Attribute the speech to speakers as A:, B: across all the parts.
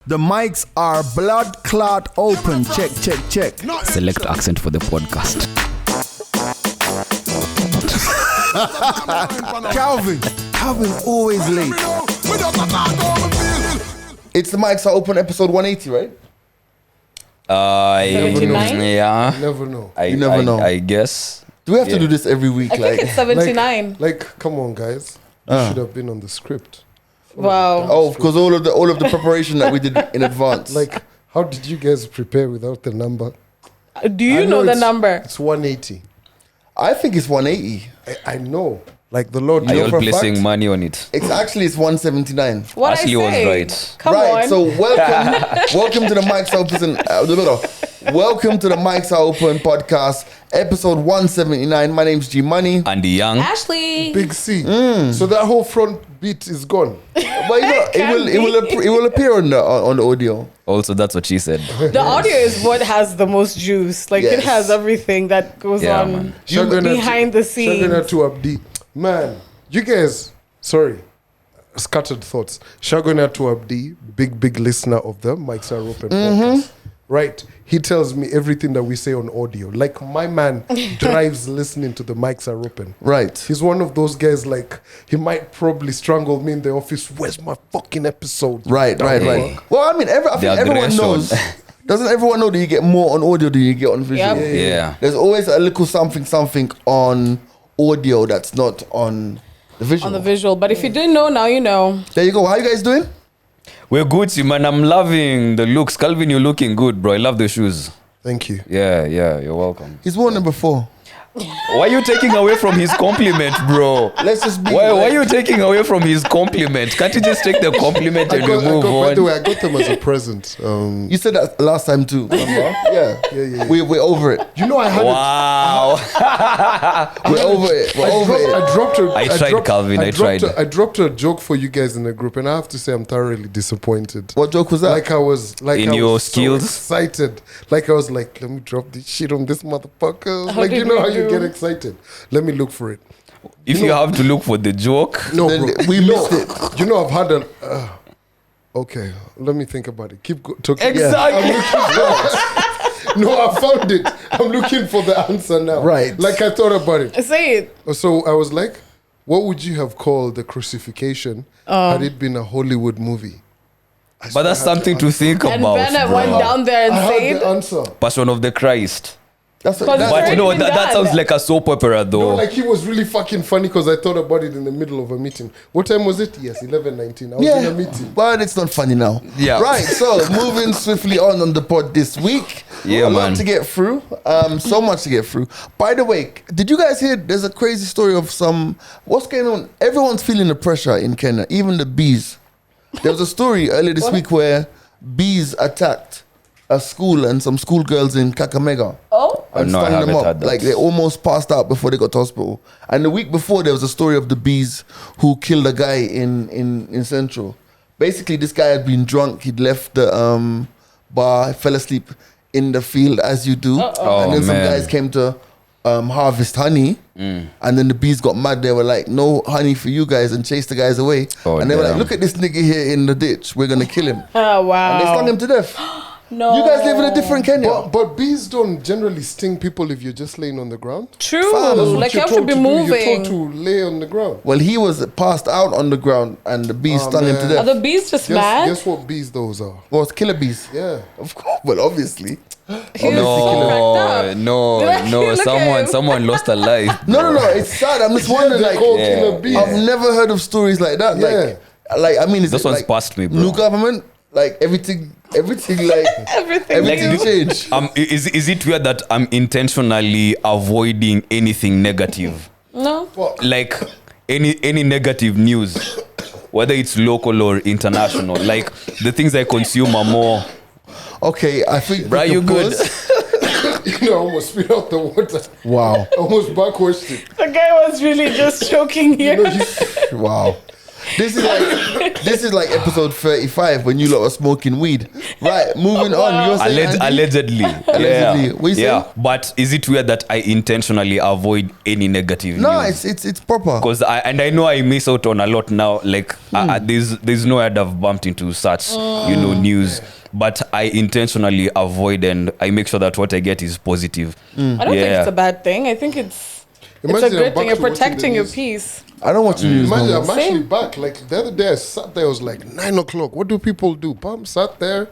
A: The mics are blood clot open. Check.
B: Select accent for the podcast.
A: Calvin always late. It's the mics are open, episode 180, right?
C: 79?
B: Yeah.
D: Never know.
A: You never know.
B: I guess.
A: Do we have to do this every week?
C: I think it's 79.
D: Like, come on, guys. You should have been on the script.
C: Wow.
A: Oh, because all of the preparation that we did in advance.
D: Like, how did you guys prepare without the number?
C: Do you know the number?
D: It's 180.
A: I think it's 180.
D: I know. Like the Lord.
B: Are you all
A: for a
B: placing
A: fact?
B: money on it?
A: It's 179.
C: What
B: Ashley
C: I
B: was
C: say?
B: right.
C: Come
A: Right,
C: on.
A: so welcome to the Mics Open welcome to the Mics Are Open podcast, episode 179. My name's G Money.
B: And the young.
C: Ashley.
D: Big C. So that whole front beat is gone.
A: Well, you know, it will appear on the audio.
B: Also, that's what she said.
C: The audio is what has the most juice. Like
A: Yes.
C: it has everything that goes
B: Yeah,
C: on
B: man.
C: behind the scenes.
D: Shagana to Abdi. Man, you guys, sorry, scattered thoughts. Shagana to Abdi, big listener of the Mics Are Open podcast. Right. He tells me everything that we say on audio. Like, my man drives listening to the Mics Are Open.
A: Right.
D: He's one of those guys, like, he might probably strangle me in the office. Where's my fucking episode?
A: Right. Well, I mean, I think
B: The
A: everyone
B: aggression.
A: knows. Doesn't everyone know that you get more on audio than you get on visual?
C: Yep.
B: Yeah.
A: There's always a little something on audio that's not on the visual.
C: On the visual. But if you didn't know, now you know.
A: There you go. How you guys doing?
B: We're Gucci, man. I'm loving the looks. Calvin, you're looking good, bro. I love the shoes.
D: Thank you.
B: Yeah, you're welcome.
A: He's worn them before.
B: Why are you taking away from his compliment, bro?
A: Let's just be.
B: Why are you taking away from his compliment? Can't you just take the compliment and we move
D: by the way,
B: on?
D: I got them as a present.
A: You said that last time too. Remember? Yeah. We're over it.
D: You know, I had
B: Wow.
A: We're over it. We're over it.
B: I tried, Calvin, I tried.
D: I dropped a joke for you guys in the group, and I have to say I'm thoroughly disappointed.
A: What joke was that?
D: Like I was
B: In
D: I
B: your
D: was
B: skills?
D: so excited. Like I was like, let me drop this shit on this motherfucker.
C: How
D: Like, you
C: did
D: know
C: we
D: how you
C: do?
D: get excited. Let me look for it.
B: If you have to look for the joke,
D: No,
A: Then
D: bro.
A: we missed it.
D: You know, I've had a. Okay, let me think about it. Keep talking.
B: exactly.
D: No, I found it. I'm looking for the answer now.
A: Right.
D: Like I thought about it.
C: Say it.
D: So I was like, what would you have called the crucifixion had it been a Hollywood movie?
B: But that's something to think
C: And
B: about.
C: Bernard
B: bro.
C: went down there and
D: I had
C: said,
D: the answer.
B: Passion of the Christ.
A: That's
C: Because
A: that's
B: But
C: already
B: no,
C: been
B: that
C: done.
B: sounds like a soap opera though.
D: No, like he was really fucking funny because I thought about it in the middle of a meeting. What time was it? Yes, 11:19. I was in a meeting.
A: But it's not funny now.
B: Yeah.
A: Right. So moving swiftly on the pod this week.
B: Yeah,
A: a lot
B: man.
A: to get through. So much to get through. By the way, did you guys hear? There's a crazy story of what's going on. Everyone's feeling the pressure in Kenya, even the bees. There was a story earlier this week where bees attacked a school and some schoolgirls in Kakamega.
C: oh,
A: And
B: no, I
A: stung them
B: haven't
A: up.
B: heard that.
A: Like they almost passed out before they got to hospital. And the week before, there was a story of the bees who killed a guy in Central. Basically, this guy had been drunk. He'd left the bar, fell asleep in the field as you do. And then some
B: man.
A: guys came to harvest honey. And then the bees got mad. They were like, no honey for you guys, and chased the guys away.
B: Oh,
A: and they were like,
B: damn.
A: look at this nigga here in the ditch. We're going to kill him.
C: oh wow.
A: And they stung him to death.
C: No.
A: You guys live in a different Kenya.
D: But bees don't generally sting people if you're just laying on the ground.
C: True.
A: Fam, that's what
C: Like you
D: You're
C: have to
D: told
C: be
D: do. You're
C: moving.
D: told to lay on the ground.
A: Well, he was passed out on the ground and the bees
D: Oh,
A: stung him to
D: man.
C: Are
A: death.
C: the bees just
D: Guess,
C: mad?
D: guess what bees those are?
A: Well, it's killer bees.
D: Yeah.
A: Of course. Well, obviously.
C: He was so cracked up.
B: No.
C: Look at him.
B: Someone lost a life.
A: No. It's sad. I'm just wondering,
D: They're
A: like,
D: called
B: Yeah.
D: killer bees.
A: I've never heard of stories like that.
D: Yeah.
A: Like I mean, is
B: This
A: it
B: one's
A: like
B: past me, bro.
A: new government? Like everything, like
C: Everything.
A: everything changed.
B: Is it weird that I'm intentionally avoiding anything negative?
C: No.
B: Like any negative news, whether it's local or international. Like the things I consume are more.
A: Okay, I think.
B: Bro, you good?
D: You know, I almost spit out the water.
A: Wow,
D: Almost backwashed it.
C: The guy was really just choking here.
D: You know,
A: wow. This is like episode 35 when you lot are smoking weed. Right, moving on. You're saying Andy?
B: Allegedly.
A: Allegedly.
B: Yeah.
A: What you
B: Yeah.
A: saying?
B: But is it weird that I intentionally avoid any negative
A: No,
B: news?
A: it's proper.
B: Because I know I miss out on a lot now. Like there's no way I'd have bumped into such news. But I intentionally avoid and I make sure that what I get is positive.
C: I don't think it's a bad thing. I think it's a
D: Imagine I'm
C: good
D: back
C: thing. You're
D: to watching
C: protecting
D: the
C: your
D: news.
C: peace.
A: I don't watch the news.
D: Imagine,
A: no
D: I'm
A: more.
D: actually
C: Same.
D: back. Like the other day, I sat there. I was like 9 o'clock. What do people do? Pam sat there,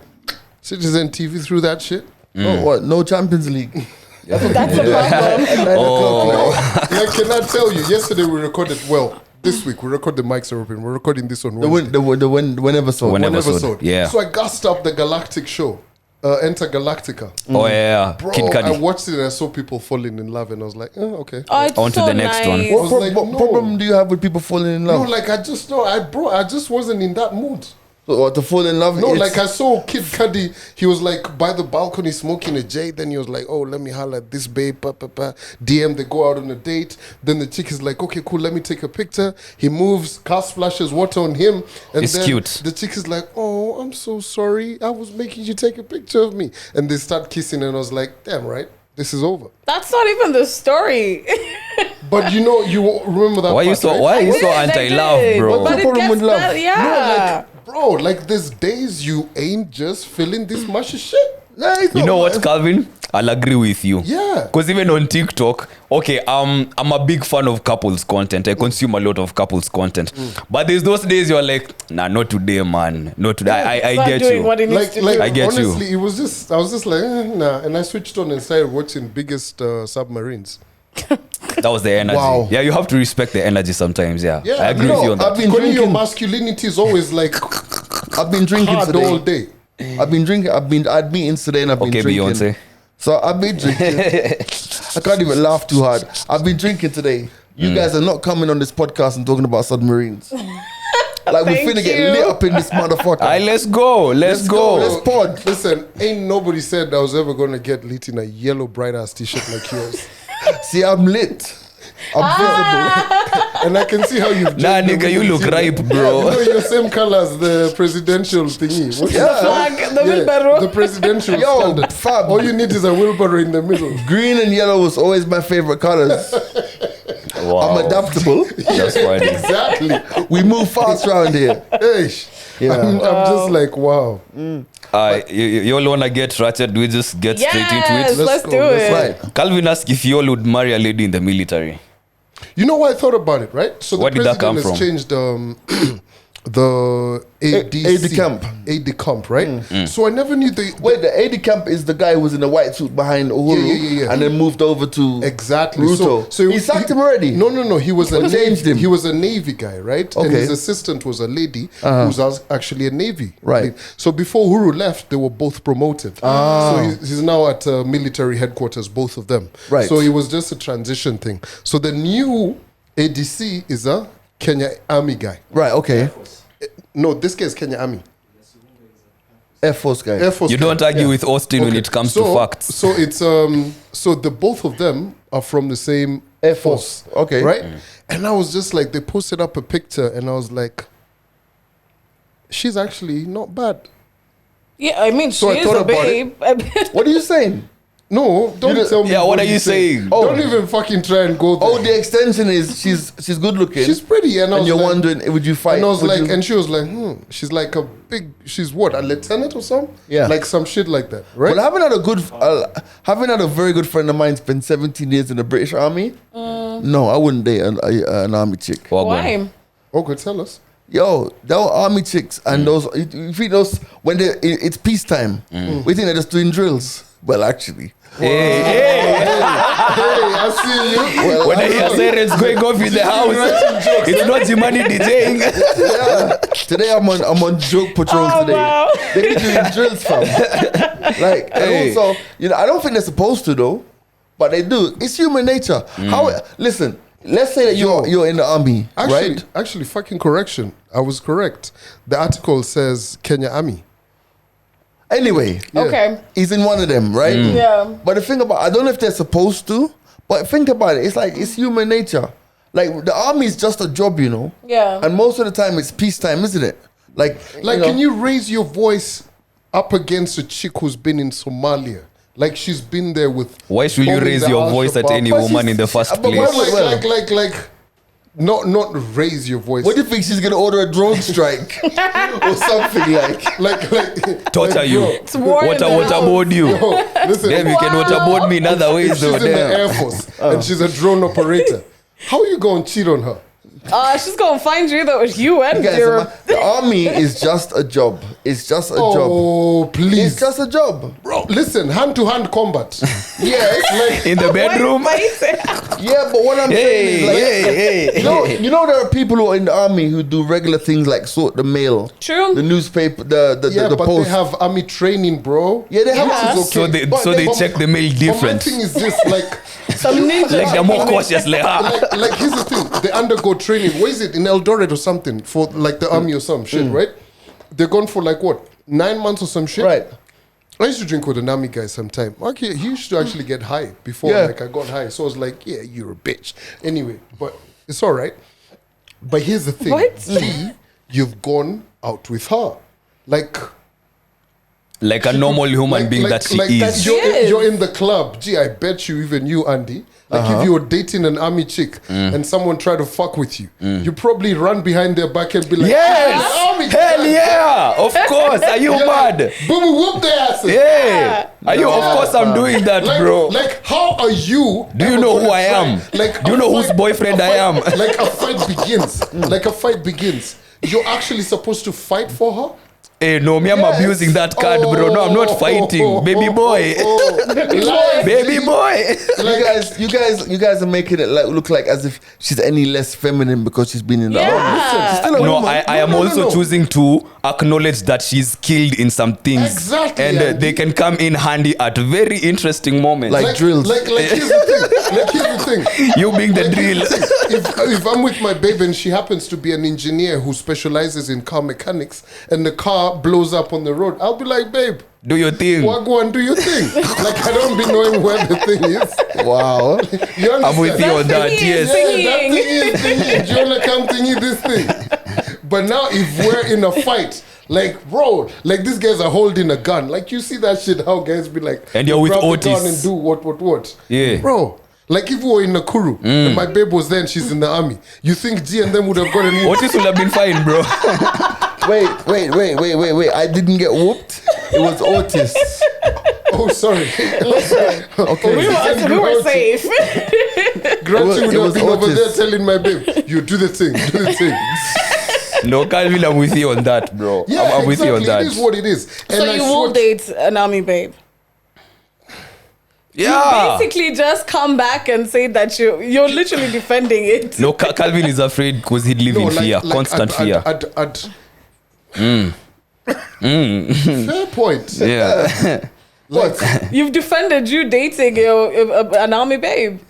D: Citizen TV through that shit.
A: No, what? No Champions League.
C: That's the problem.
A: At 9 o'clock.
D: Like, can I tell you? Yesterday we recorded. Well, this week we record the mics are open. We're recording this on Wednesday.
A: Whenever so.
B: Whenever.
D: One
B: episode,
D: episode.
B: yeah.
D: So I gassed up the Galactic show, Enter Galactica.
B: Oh yeah.
D: Bro,
B: Kid
D: I
B: Cudi.
D: watched it and I saw people falling in love, and I was like, okay.
C: Oh, it's
B: On to
C: so
B: the next one.
C: nice.
D: was like,
A: What
D: no.
A: problem do you have with people falling in
D: No,
A: love?
D: like I just wasn't in that mood.
A: Or to fall in love?
D: No,
A: it's-
D: like I saw Kid Cudi, he was like by the balcony smoking a J. Then he was like, "Oh, let me holler at this babe." DM, they go out on a date. Then the chick is like, "Okay, cool, let me take a picture." He moves, car splashes water on him, and
B: It's
D: then
B: cute.
D: the chick is like, "Oh, I'm so sorry. I was making you take a picture of me." And they start kissing, and I was like, "Damn, right, this is over."
C: That's not even the story.
D: But you remember that?
B: Why you
D: part,
B: so
D: right?
B: why are you
C: I
B: so
C: did, I
B: anti-love,
C: did.
B: bro?
C: But
A: the
C: it
A: problem
C: gets
A: with love?
C: better, yeah.
D: Bro, like there's days you ain't just feeling this much of shit.
A: Nah, it's
B: You
A: not
B: know what,
A: bad.
B: Calvin? I'll agree with you.
D: Yeah.
B: Because even on TikTok, okay, I'm a big fan of couples content. I consume a lot of couples content. But there's those days you're like, nah, not today, man. Not today. I
C: Not
B: get
C: doing
B: you.
C: what it needs
D: Like,
C: to
D: like
C: do.
B: I get you.
D: honestly, I was just like, nah. And I switched on and started watching Biggest Submarines.
B: That was the energy.
A: Wow.
B: Yeah, you have to respect the energy sometimes. Yeah,
D: Yeah,
B: I agree
D: you
B: with
D: know,
B: you on that.
A: I've been
D: When your
A: drinking.
D: masculinity is always like
A: I've been drinking
D: hard all
A: today.
D: day.
A: I've been drinking. I had meetings today and I've been
B: Okay,
A: drinking.
B: Beyonce.
A: So I've been drinking. I can't even laugh too hard. I've been drinking today. You guys are not coming on this podcast and talking about submarines. Like we're
C: Thank
A: finna get
C: you.
A: lit up in this motherfucker.
B: Aye, let's go. Let's go.
A: Let's pod.
D: Listen, ain't nobody said I was ever gonna get lit in a yellow bright ass t-shirt like yours.
A: See, I'm lit. I'm visible.
D: And I can see how you've
B: Nah,
D: changed the
B: nigga,
D: way
B: you look
D: see
B: ripe,
D: that.
B: bro.
D: Yeah, you know, you're same color as the presidential thingy. What's
A: Yeah.
D: that?
C: Flag, the wheelbarrow.
D: The presidential
A: Yo,
D: standard.
A: fam.
D: All you need is a wheelbarrow in the middle.
A: Green and yellow was always my favorite colors.
B: Wow.
A: I'm adaptable.
B: That's funny.
D: Exactly.
A: We move fast around here.
D: Hey,
A: Yeah.
D: I'm just like, wow.
B: You all wanna get ratchet? We just get straight into
C: Yes,
B: it.
C: let's
D: go,
C: do
D: let's
C: it.
A: Right.
B: Calvin asked if you all would marry a lady in the military.
D: You know why I thought about it, right? So the
B: Where did that
D: president
B: come
D: has
B: from?
D: changed the ADC,
A: aide de camp.
D: Aide de camp, right? So I never knew the
A: Wait, the aide de camp is the guy who was in the white suit behind Uhuru
D: Yeah.
A: and then moved over to
D: exactly.
A: Ruto.
D: So
A: he sacked him already.
D: No. He was a
A: Changed
D: Navy,
A: him.
D: he was a Navy guy, right? And
A: Okay.
D: his assistant was a lady who was actually a Navy.
A: Right.
D: So before Uhuru left, they were both promoted. So he's now at military headquarters, both of them.
A: Right.
D: So it was just a transition thing. So the new ADC is a Kenya Army guy.
A: Right, okay.
D: No, this guy is Kenya Army.
A: Air Force guy.
D: Air Force
B: You
D: guy.
B: don't argue
D: Yeah.
B: with Austin when
D: Okay.
B: it comes
D: So-
B: to facts.
D: So it's so the both of them are from the same
A: Air Force. Okay.
D: right? And I was just like, they posted up a picture, and I was like, she's actually not bad.
C: Yeah, I mean,
D: So I
C: she is
D: thought
C: a
D: about
C: babe.
A: What are you saying?
D: No, don't
A: You
D: tell me.
B: Yeah, what are
D: you
B: you
D: say.
B: saying?
A: Oh.
D: Don't even fucking try and go there.
A: Oh, the extension is she's good looking.
D: She's pretty, and I
A: and
D: was
A: you're
D: like,
A: wondering, would you fight?
D: and I was
A: would
D: like,
A: you-
D: and she was like, she's like a big, she's what, a lieutenant or something?
A: Yeah.
D: like some shit like that, right?
A: Well, having had a very good friend of mine spend 17 years in the British Army. No, I wouldn't date an army chick.
B: Wagwan.
C: Why?
D: Okay, tell us.
A: Yo, there were army chicks, and those you think those when it's peacetime. We think they're just doing drills. Well, actually,
B: Hey,
D: Hey, I see you.
A: well,
B: when I hear sirens going off in the house, it's not Jimani DJing.
A: yeah. Today I'm on joke patrol
C: Oh,
A: today.
C: wow.
A: They be doing drills, fam. Like,
B: Hey.
A: and also, I don't think they're supposed to though, but they do. It's human nature. Listen, let's say that you're in the army,
D: Actually,
A: right?
D: actually, fucking correction. I was correct. The article says Kenya Army.
A: Anyway,
D: Yeah.
C: Okay.
A: he's in one of them, right?
C: Yeah.
A: But the thing about, I don't know if they're supposed to, but think about it. It's like, it's human nature. Like the army is just a job, you know.
C: Yeah.
A: And most of the time it's peacetime, isn't it? Like,
D: Can you raise your voice up against a chick who's been in Somalia? Like she's been there with.
B: Why should you
D: bombing
B: raise
D: the
B: your voice at
D: Al-Shabaab.
B: any
A: But
B: woman
A: she's-
B: in the first
A: but
B: place?
A: wait,
D: Not raise your voice.
A: What do you think she's gonna order a drone strike or something like?
D: like
B: Torture you.
D: bro,
C: It's war in the house.
B: Waterboard you.
D: yo, listen,
B: Damn, you can waterboard me in other
D: if
B: ways
D: she's
B: though.
D: in the
B: Damn.
D: Air Force and she's a drone operator, how are you going to cheat on her?
C: She's gonna find you though. You and
A: Guys,
C: your.
A: the army is just a job. It's just a job.
D: Oh, please.
A: It's just a job.
D: Bro, listen, hand-to-hand combat.
A: Yes.
D: Like,
B: In the bedroom.
A: Yeah, but what I'm saying is like, you know there are people who are in the army who do regular things like sort the mail,
C: True.
A: the newspaper, the
D: yeah, but
A: post.
D: they have army training, bro.
A: Yeah, they have-
D: Which is
B: So
D: okay.
B: they
D: But
B: check the mail
D: But my
B: difference.
D: thing is this, like,
C: Some ninja.
B: Like they're more cautious. Like,
D: like here's the thing: they undergo training. What is it in Eldoret or something for like the army or some shit, right? They're gone for like what 9 months or some shit.
A: Right.
D: I used to drink with an army guy sometime. Okay, he used to actually get high before
A: Yeah.
D: like I got high. So I was like, yeah, you're a bitch. Anyway, but it's all right. But here's the thing:
C: What?
D: G, you've gone out with her, like
B: a normal human being that she is.
C: She is.
D: You're in the club. Gee, I bet you, even you, Andy, like if you were dating an army chick and someone tried to fuck with you, you probably run behind their back and be like,
B: Yes!
D: army
B: Hell
D: chick."
B: yeah! Of course! Are you
D: You're like,
B: mad?
D: Boo boo whoop their asses.
B: Yeah! Are you? Of course I'm doing that,
D: Like,
B: bro.
D: like, how are you?
B: Do you
D: ever
B: know who
D: gonna
B: I am?
D: Like,
B: Do you
D: a
B: know whose boyfriend
D: a
B: I
D: fight-
B: am?
D: Like a fight begins. Like a fight begins. You're actually supposed to fight for her.
B: Hey, no, me, I'm
A: Yes.
B: abusing that card, bro. No, I'm not fighting. Baby boy.
D: Lies,
B: Baby
D: G.
B: boy.
A: You guys are making it like look like as if she's any less feminine because she's been in the army.
C: Yeah.
A: She's still a
B: No,
A: woman.
B: I am
D: no,
B: also
D: no.
B: choosing to acknowledge that she's skilled in some things.
D: Exactly,
B: And
D: Andy.
B: they can come in handy at very interesting moments.
A: Like drills.
D: Like here's the thing. Like here's the thing.
B: you being the
D: Like,
B: drill.
D: if I'm with my babe and she happens to be an engineer who specializes in car mechanics and the car blows up on the road, I'll be like, babe,
B: Do your thing.
D: go and do your thing. Like I don't be knowing where the thing is.
A: Wow.
D: You understand?
B: I'm with you on that,
C: thingy
B: yes.
C: is
D: Yeah, that thing is thingy. Do you wanna come thingy this thing? But now if we're in a fight, like bro, like these guys are holding a gun. Like you see that shit, how guys be like,
B: And you're with
D: grab the
B: Otis.
D: gun and do what?
B: Yeah.
D: Bro. Like if we were in Nakuru and my babe was there and she's in the army, you think G and them would have gotten whooped?
B: Otis will have been fine, bro.
A: Wait. I didn't get whooped. It was Otis.
D: Oh, sorry.
A: Okay.
C: We were safe.
D: Granted would
A: It
D: have
A: was
D: been over there
A: Otis.
D: telling my babe, you do the thing.
B: No, Calvin, I'm with you on that, bro.
D: Yeah,
B: I'm with you on that.
D: It is what it is. And
C: So
D: I
C: you will
D: swear-
C: date an army babe.
B: Yeah.
C: Basically, just come back and say that you're literally defending it.
B: No, Calvin is afraid because he'd live in fear, constant fear.
D: Fair point.
B: Yeah.
D: Like,
C: You've defended you dating an army babe.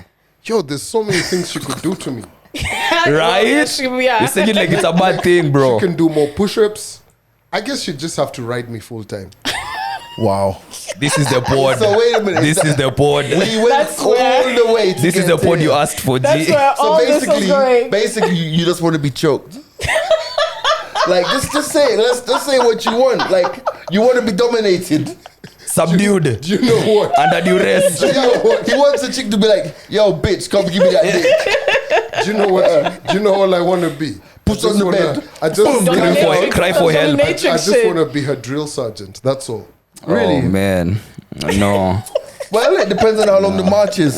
D: yo, there's so many things she could do to me.
B: Right?
C: Yeah.
B: You say it like it's a bad thing, bro.
D: She can do more push-ups. I guess she'd just have to ride me full time.
A: Wow.
B: This is the pod.
A: So wait a minute.
B: This is the pod.
A: We went
C: That's
A: all
C: where-
A: the way. To
B: This is
A: get
B: the pod
A: here.
B: you asked for,
C: That's
B: G.
C: where
A: So
C: all this was going.
A: basically, you just want to be choked. Like just say it. Let's say what you want. Like you want to be dominated.
B: Subdued.
D: Do you know what?
B: Under duress.
A: He wants a chick to be like, "Yo, bitch, come give me that dick."
D: Do you know what? Do you know all I want to be?
A: Put
D: I
A: on
D: just
A: the
D: wanna-
A: bed.
D: I just,
C: Dominatrix.
B: Cry for help.
D: I
C: Dominatrix
D: just
C: shit.
D: want to be her drill sergeant. That's all.
A: Really?
B: Oh, man. No.
A: Well, it depends on how long the march is.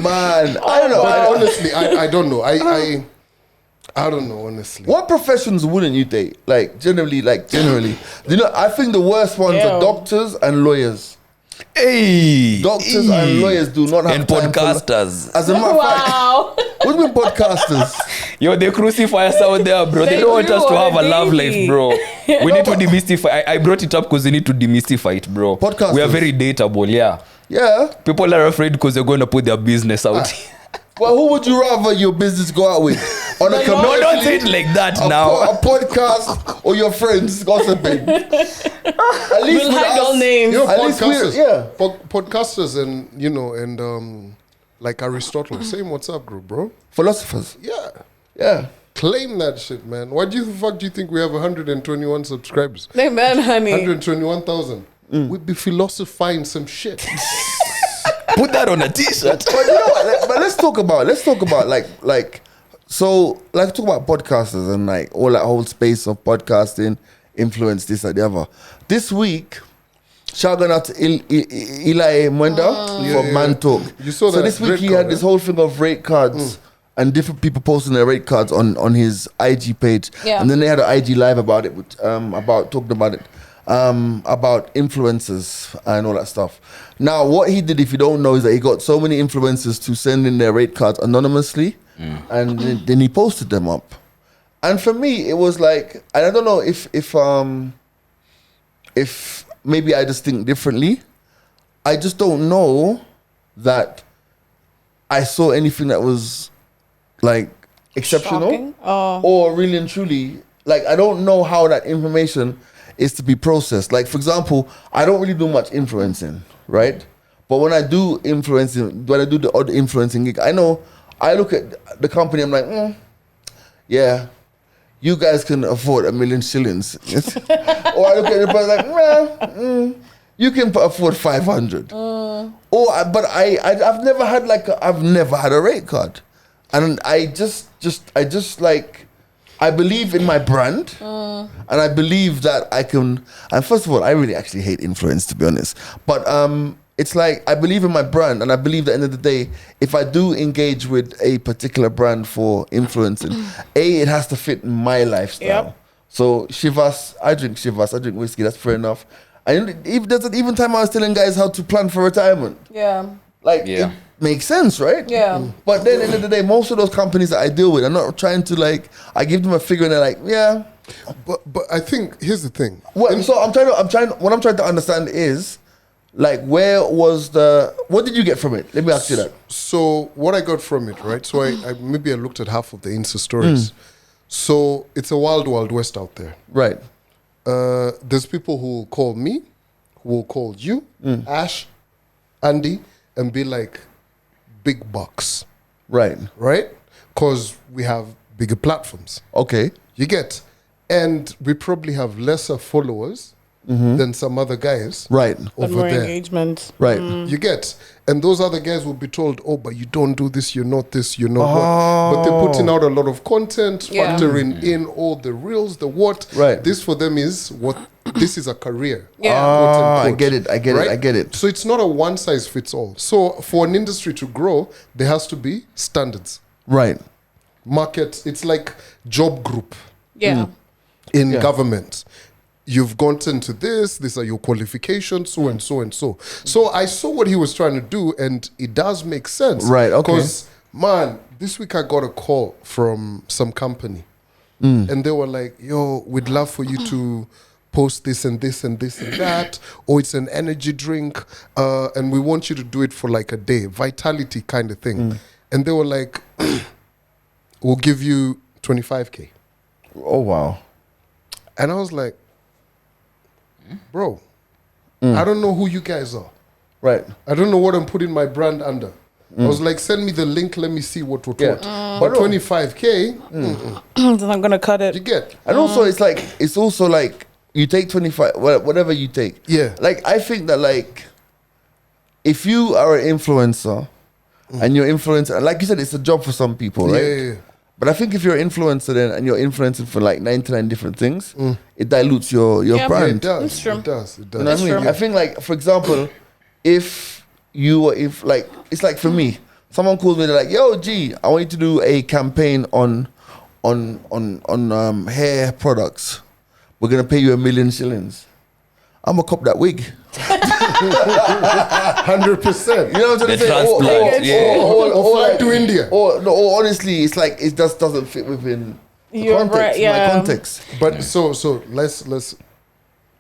A: Man, I don't know.
D: But honestly, I don't know. I don't know, honestly.
A: What professions wouldn't you date? Like generally. You know, I think the worst ones are
C: Ew.
A: doctors and lawyers.
B: Hey.
A: Doctors and lawyers do not have
B: And
A: time for
B: podcasters.
A: As a matter of fact,
C: Wow.
A: what do you mean podcasters?
B: Yo, they crucify us out there, bro. They
C: They
B: don't want
C: do
B: us to have a
C: already.
B: love life, bro. We need to demystify. I brought it up because we need to demystify it, bro.
A: Podcasters.
B: We are very dateable, yeah.
A: Yeah.
B: People are afraid because they're going to put their business out.
A: Well, who would you rather your business go out with? On a
B: No, don't
A: commercially-
B: say it like that
A: a
B: now.
A: podcast or your friends gossiping. At least
C: We'll
A: with
C: hide
A: us-
C: all names.
D: You know,
A: At least
D: podcasters,
A: yeah.
D: podcasters, and you know, and like Aristotle. Same WhatsApp group, bro.
A: Philosophers.
D: Yeah.
A: Yeah.
D: Claim that shit, man. Why do you fuck do you think we have 121 subscribers?
C: Amen, honey.
D: 121,000. We'd be philosophizing some shit.
B: Put that on a t-shirt.
A: But you know what? But let's talk about talk about podcasters and like all that whole space of podcasting, influence, this and the other. This week, shout out to Eli Mwenda from Man Talk.
D: You saw
A: so
D: that
A: this week
D: rate
A: he
D: card,
A: had this whole thing of rate cards and different people posting their rate cards on his IG page.
C: Yeah.
A: And then they had an IG live about it, about talking about it. About influencers and all that stuff. Now, what he did, if you don't know, is that he got so many influencers to send in their rate cards anonymously, and then he posted them up. And for me, it was like, and I don't know if maybe I just think differently. I just don't know that I saw anything that was like exceptional
C: Shocking. Oh.
A: or really and truly, like I don't know how that information is to be processed. Like, for example, I don't really do much influencing, right? But when I do influencing, when I do the odd influencing gig, I know, I look at the company, I'm like, yeah, you guys can afford $1 million shillings. Or I look at the person like, well, you can afford 500. But I've never had I've never had a rate card. And I just like, I believe in my brand, and I believe that I can. And first of all, I really actually hate influence, to be honest. But it's like I believe in my brand, and I believe that at the end of the day, if I do engage with a particular brand for influencing, it has to fit my lifestyle.
C: Yep.
A: So Shivas, I drink whiskey. That's fair enough. And even time I was telling guys how to plan for retirement.
C: Yeah.
A: It makes sense, right?
C: Yeah.
A: But then at the end of the day, most of those companies that I deal with, I'm not trying to I give them a figure and they're like, yeah.
D: But I think here's the thing.
A: What I'm trying to understand is where was what did you get from it? Let me ask you that.
D: So what I got from it, right? So I maybe I looked at half of the Insta stories. So it's a wild, wild west out there.
A: Right.
D: There's people who will call me, who will call you, Ash, Andy, and be like, big bucks.
A: Right.
D: Right? Because we have bigger platforms.
A: Okay.
D: You get? And we probably have lesser followers than some other guys.
A: Right.
C: But
D: Over
C: more
D: there.
C: engagement.
A: Right.
D: You get? And those other guys will be told, oh, but you don't do this, you're not this, you're not what. But they're putting out a lot of content,
C: Yeah.
D: factoring in all the reels, the what.
A: Right.
D: This for them is what, this is a career.
C: Yeah.
D: quote
A: I
D: unquote.
A: get it.
D: So it's not a one size fits all. So for an industry to grow, there has to be standards.
A: Right.
D: Market, it's like job group
C: Yeah.
D: in
A: Yeah.
D: government. You've gotten to this, these are your qualifications, so and so and so. So I saw what he was trying to do, and it does make sense.
A: Right, okay.
D: Because, man, this week I got a call from some company, and they were like, yo, we'd love for you to post this and this and this and that, or it's an energy drink, and we want you to do it for like a day, vitality kind of thing. And they were like, we'll give you 25K.
A: Oh wow.
D: And I was like, bro, I don't know who you guys are.
A: Right.
D: I don't know what I'm putting my brand under. I was like, send me the link, let me see what.
A: Yeah.
D: But 25K,
C: Then I'm gonna cut
D: you
C: it.
D: get.
A: And also it's also you take 25, whatever you take.
D: Yeah.
A: I think that if you are an influencer and you're influencer, like you said, it's a job for some people, right?
D: Yeah.
A: But I think if you're an influencer then and you're influencing for 99 different things, it dilutes your
C: Yeah.
D: Yeah, it
A: brand.
D: does.
C: It's true.
D: It does. It does.
A: You know what I mean?
C: true.
A: I think for example, it's like for me, someone calls me, they're like, yo G, I want you to do a campaign on hair products. We're gonna pay you $1 million shillings. I'm gonna cop that wig.
D: 100%.
A: You know what I'm
B: The
A: saying?
B: transplant, yeah.
D: Or fly to India.
A: Or honestly, it's like it just doesn't fit within the
C: You're
A: context,
C: right, yeah.
A: my context.
D: But so let's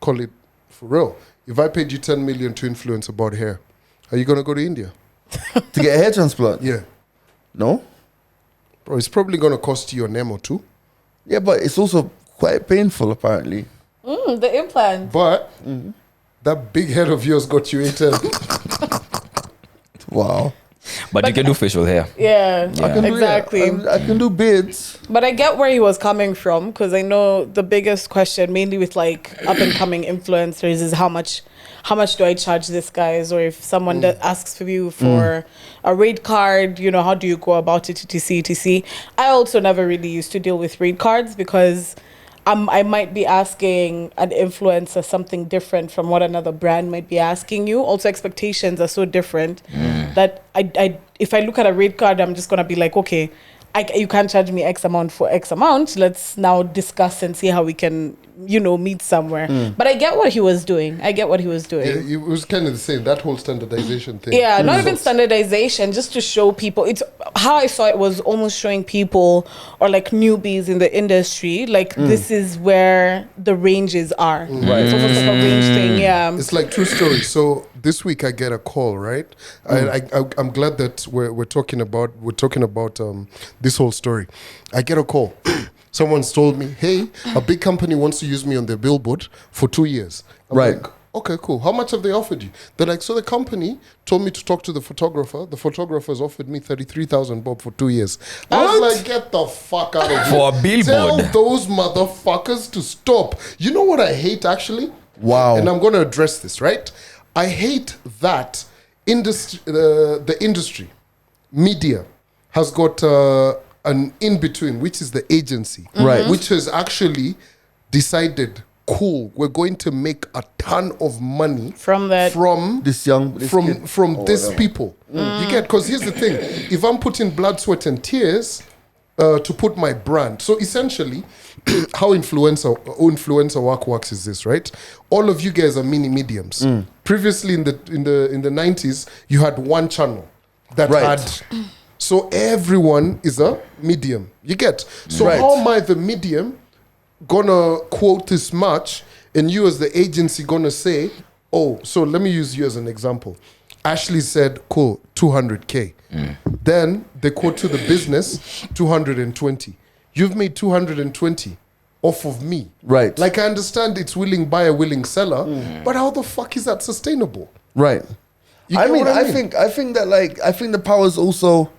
D: call it for real. If I paid you 10 million to influence about hair, are you gonna go to India?
A: To get a hair transplant?
D: Yeah.
A: No?
D: Bro, it's probably gonna cost you an M or two.
A: Yeah, but it's also quite painful apparently.
C: The implant.
D: But that big head of yours got you 8
A: Wow.
B: But you can do facial hair.
C: Yeah,
A: I can
C: exactly.
A: do, I can do beards.
C: But I get where he was coming from, because I know the biggest question, mainly with like up and coming influencers, is how much do I charge this, guys? Or if someone that asks for you for a rate card, you know, how do you go about it, etc. I also never really used to deal with rate cards, because I might be asking an influencer something different from what another brand might be asking you. Also, expectations are so different that I if I look at a rate card, I'm just gonna be like, okay, you can't charge me X amount for X amount. Let's now discuss and see how we can, you know, meet somewhere. But I get what he was doing.
D: Yeah, it was kind of the same, that whole standardization thing.
C: Yeah, not even standardization, just to show people. It's how I saw it was almost showing people, or like newbies in the industry, like this is where the ranges are.
A: Right.
C: It's almost like a range thing. Yeah.
D: It's like true story. So this week I get a call, right? I'm glad that we're talking about this whole story. I get a call. Someone's told me, hey, a big company wants to use me on their billboard for 2 years. I'm
A: Right.
D: like, okay, cool. How much have they offered you? They're like, so the company told me to talk to the photographer. The photographer's offered me 33,000 bob for 2 years. I was
C: What?
D: like, get the fuck out of here.
B: For a billboard.
D: Tell those motherfuckers to stop. You know what I hate, actually?
A: Wow.
D: And I'm going to address this, right? I hate that the industry, media, has got an in-between, which is the agency.
A: Right.
D: Which has actually decided, cool, we're going to make a ton of money
C: From that.
D: from
A: This kid.
D: from
A: Or
D: these
A: whatever.
D: people. You get, because here's the thing, if I'm putting blood, sweat and tears to put my brand, so essentially how influencer work works is this, right? All of you guys are mini mediums. Previously in the 90s, you had one channel that
A: Right.
D: had, so everyone is a medium. You get, so
A: Right.
D: how am I the medium gonna quote this much, and you as the agency gonna say, oh, so let me use you as an example. Ashley said, cool, 200K. Then they quote to the business 220. You've made 220 off of me.
A: Right.
D: Like, I understand it's willing buyer, willing seller, but how the fuck is that sustainable?
A: Right.
D: You
A: I
D: get
A: mean,
D: what
A: I think that like the power is also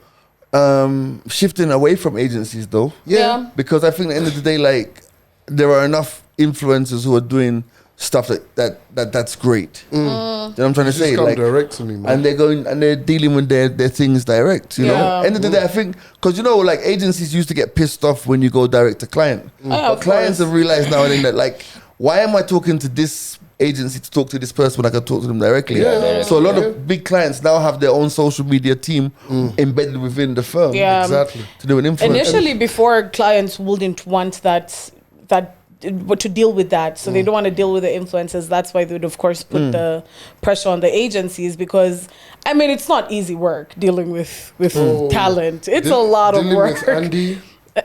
A: shifting away from agencies though.
C: Yeah.
A: Because I think at the end of the day, like there are enough influencers who are doing stuff that's great. You know what I'm trying to
D: Just
A: say?
D: come
A: Like,
D: direct to me, man.
A: and they're going and they're dealing with their things direct. You know,
C: Yeah.
A: end of the day, I think because you know, like agencies used to get pissed off when you go direct to client,
C: Yeah,
A: but
C: of
A: clients
C: course.
A: have realized now and then that like, why am I talking to this agency to talk to this person when I can talk to them directly?
D: Yeah.
A: So a lot
D: Yeah.
A: of big clients now have their own social media team embedded within the firm.
C: Yeah.
D: Exactly.
A: To do an influence.
C: Initially, before, clients wouldn't want that to deal with that, so they don't want to deal with the influencers. That's why they would, of course, put the pressure on the agencies, because I mean, it's not easy work dealing with talent. It's a lot of
D: Dealing
C: work.
D: with Andy,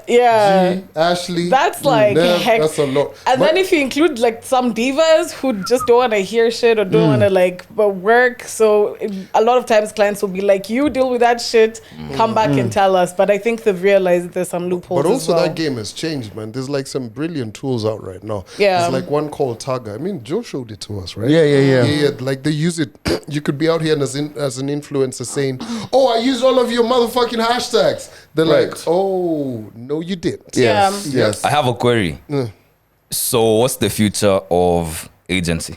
C: Yeah.
D: G, Ashley.
C: That's like
D: Nev,
C: heck.
D: that's a lot.
C: And
D: But-
C: then if you include like some divas who just don't want to hear shit or don't want to like work, so a lot of times clients will be like, "You deal with that shit, come back and tell us." But I think they've realized there's some loopholes.
D: But also
C: as well.
D: that game has changed, man. There's like some brilliant tools out right now.
C: Yeah.
D: There's like one called Tagger. I mean, Joe showed it to us, right?
A: Yeah.
D: Like they use it. You could be out here as an influencer saying, "Oh, I used all of your motherfucking hashtags." They're like,
A: Right.
D: "Oh, no, you didn't."
A: Yes.
C: Yeah.
A: Yes.
B: I have a query. So, what's the future of agency?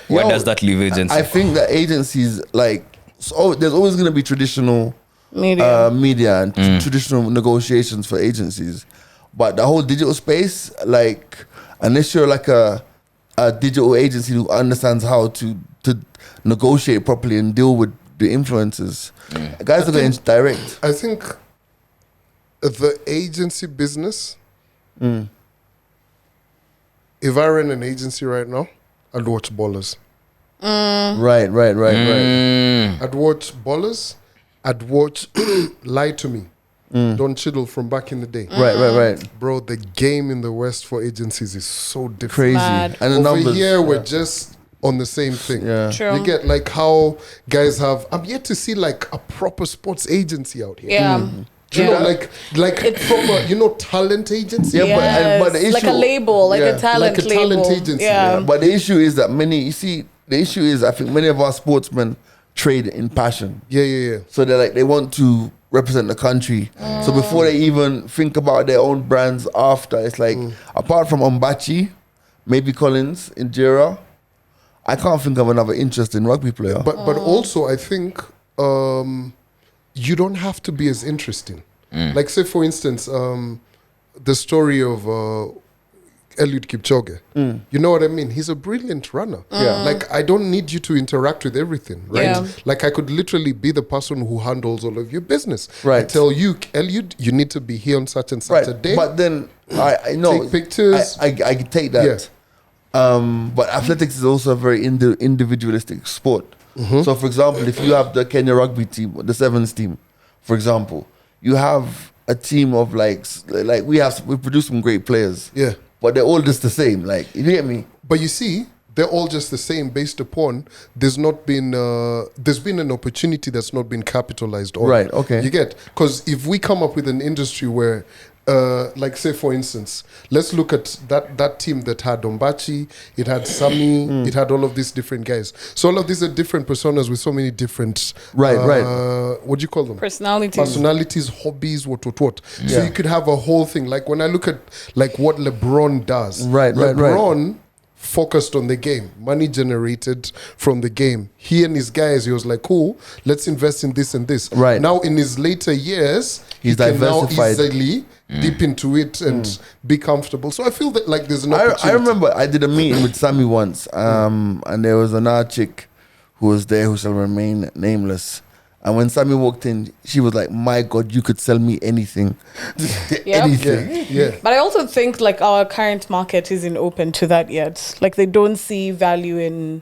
B: Where
A: Yo,
B: does that leave agency?
A: I think that agencies like there's always going to be traditional
C: media.
A: media and traditional negotiations for agencies, but the whole digital space, like unless you're like a digital agency who understands how to negotiate properly and deal with the influencers, guys are going direct.
D: I think the agency business. If I ran an agency right now, I'd watch Ballers.
A: Right.
D: I'd watch Ballers. I'd watch Lie to Me. Don Chiddle from back in the day.
A: Right.
D: Bro, the game in the West for agencies is so different.
A: Crazy.
C: Mad.
A: And the
D: Over
A: numbers.
D: here, we're just on the same thing.
A: Yeah.
C: True.
D: You get like how guys have. I'm yet to see like a proper sports agency out here.
C: Yeah.
D: Do you know,
C: Yeah.
D: like proper, talent agency?
A: Yeah, but the
C: Yes, like a
A: issue-
C: label, like
A: yeah,
C: a talent
D: like a
C: label.
D: talent agency,
C: Yeah.
A: But the issue is that the issue is I think many of our sportsmen trade in passion.
D: Yeah.
A: So they want to represent the country. So before they even think about their own brands after, it's like, apart from Ombachi, maybe Collins, Injera, I can't think of another interesting rugby player.
D: But also, I think you don't have to be as interesting. Like, say, for instance, the story of Eliud Kipchoge. You know what I mean? He's a brilliant runner.
A: Yeah.
D: Like, I don't need you to interact with everything, right?
C: Yeah.
D: Like, I could literally be the person who handles all of your business.
A: Right.
D: I tell you, Eliud, you need to be here on such and such a day.
A: But then I know
D: Take pictures.
A: I take that. But athletics is also a very individualistic sport. So, for example, if you have the Kenya rugby team, the sevens team, for example, you have a team of like we produce some great players.
D: Yeah.
A: But they're all just the same. Like, you get me?
D: But you see, they're all just the same based upon there's been an opportunity that's not been capitalized on.
A: Right, okay.
D: You get? Because if we come up with an industry where, like, say, for instance, let's look at that team that had Ombachi, it had Sami, it had all of these different guys. So all of these are different personas with so many different...
A: Right.
D: What do you call them?
C: Personalities,
D: hobbies, what. So you could have a whole thing. Like, when I look at, like, what LeBron does.
A: Right.
D: LeBron focused on the game, money generated from the game. He and his guys, he was like, cool, let's invest in this and this.
A: Right.
D: Now, in his later years,
A: He's
D: he can now
A: diversified.
D: easily dip into it and be comfortable. So I feel that, like, there's an opportunity.
A: I remember I did a meeting with Sammy once, and there was another chick who was there who shall remain nameless. And when Sammy walked in, she was like, my God, you could sell me anything. Anything.
D: Yeah.
C: But I also think like our current market isn't open to that yet. Like they don't see value in,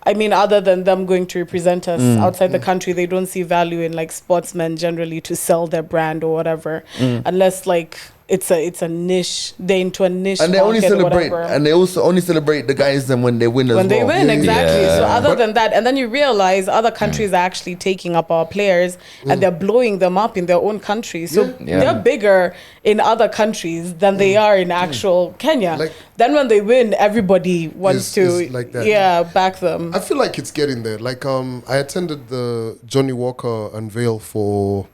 C: I mean, other than them going to represent us outside the country, they don't see value in like sportsmen generally to sell their brand or whatever, unless like it's a niche. They're into a niche,
A: And they only
C: market or
A: celebrate,
C: whatever.
A: and they also only celebrate the guys then when they win as well.
C: When they win, exactly.
B: Yeah.
C: So other than that, and then you realize other countries are actually taking up our players and they're blowing them up in their own countries. So they're bigger in other countries than they are in actual Kenya.
D: Like-
C: then when they win, everybody wants
D: Is like that.
C: back them.
D: I feel like it's getting there. Like, I attended the Johnny Walker unveil for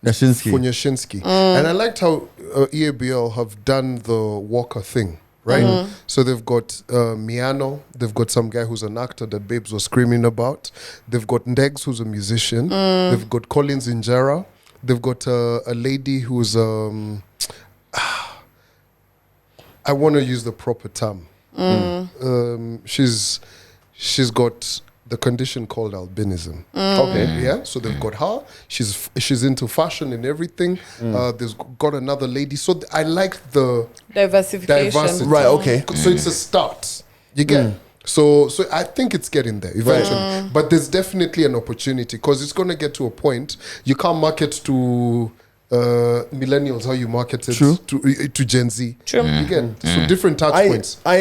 D: Nyashinsky. And I liked how EABL have done the Walker thing, right? So they've got Miano, they've got some guy who's an actor that Babes was screaming about. They've got Ndegs, who's a musician. They've got Collins Injera. They've got a lady who's... I want to use the proper term. She's got the condition called albinism.
A: Okay.
D: Yeah, so they've got her. She's into fashion and everything. There's got another lady. So I like the
C: Diversification.
D: diversity.
A: Right, okay.
D: So it's a start. You get. So I think it's getting there eventually. But there's definitely an opportunity because it's going to get to a point you can't market to millennials how you marketed to Gen Z.
C: True.
D: You get. So different touch points.
A: I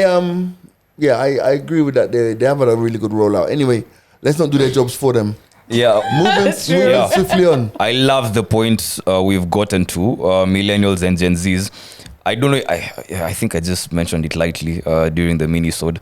A: agree with that. They have had a really good rollout. Anyway, let's not do their jobs for them.
B: Yeah.
A: Moving swiftly on.
B: I love the points we've gotten to, millennials and Gen Zs. I don't know, I think I just mentioned it lightly during the mini-sode.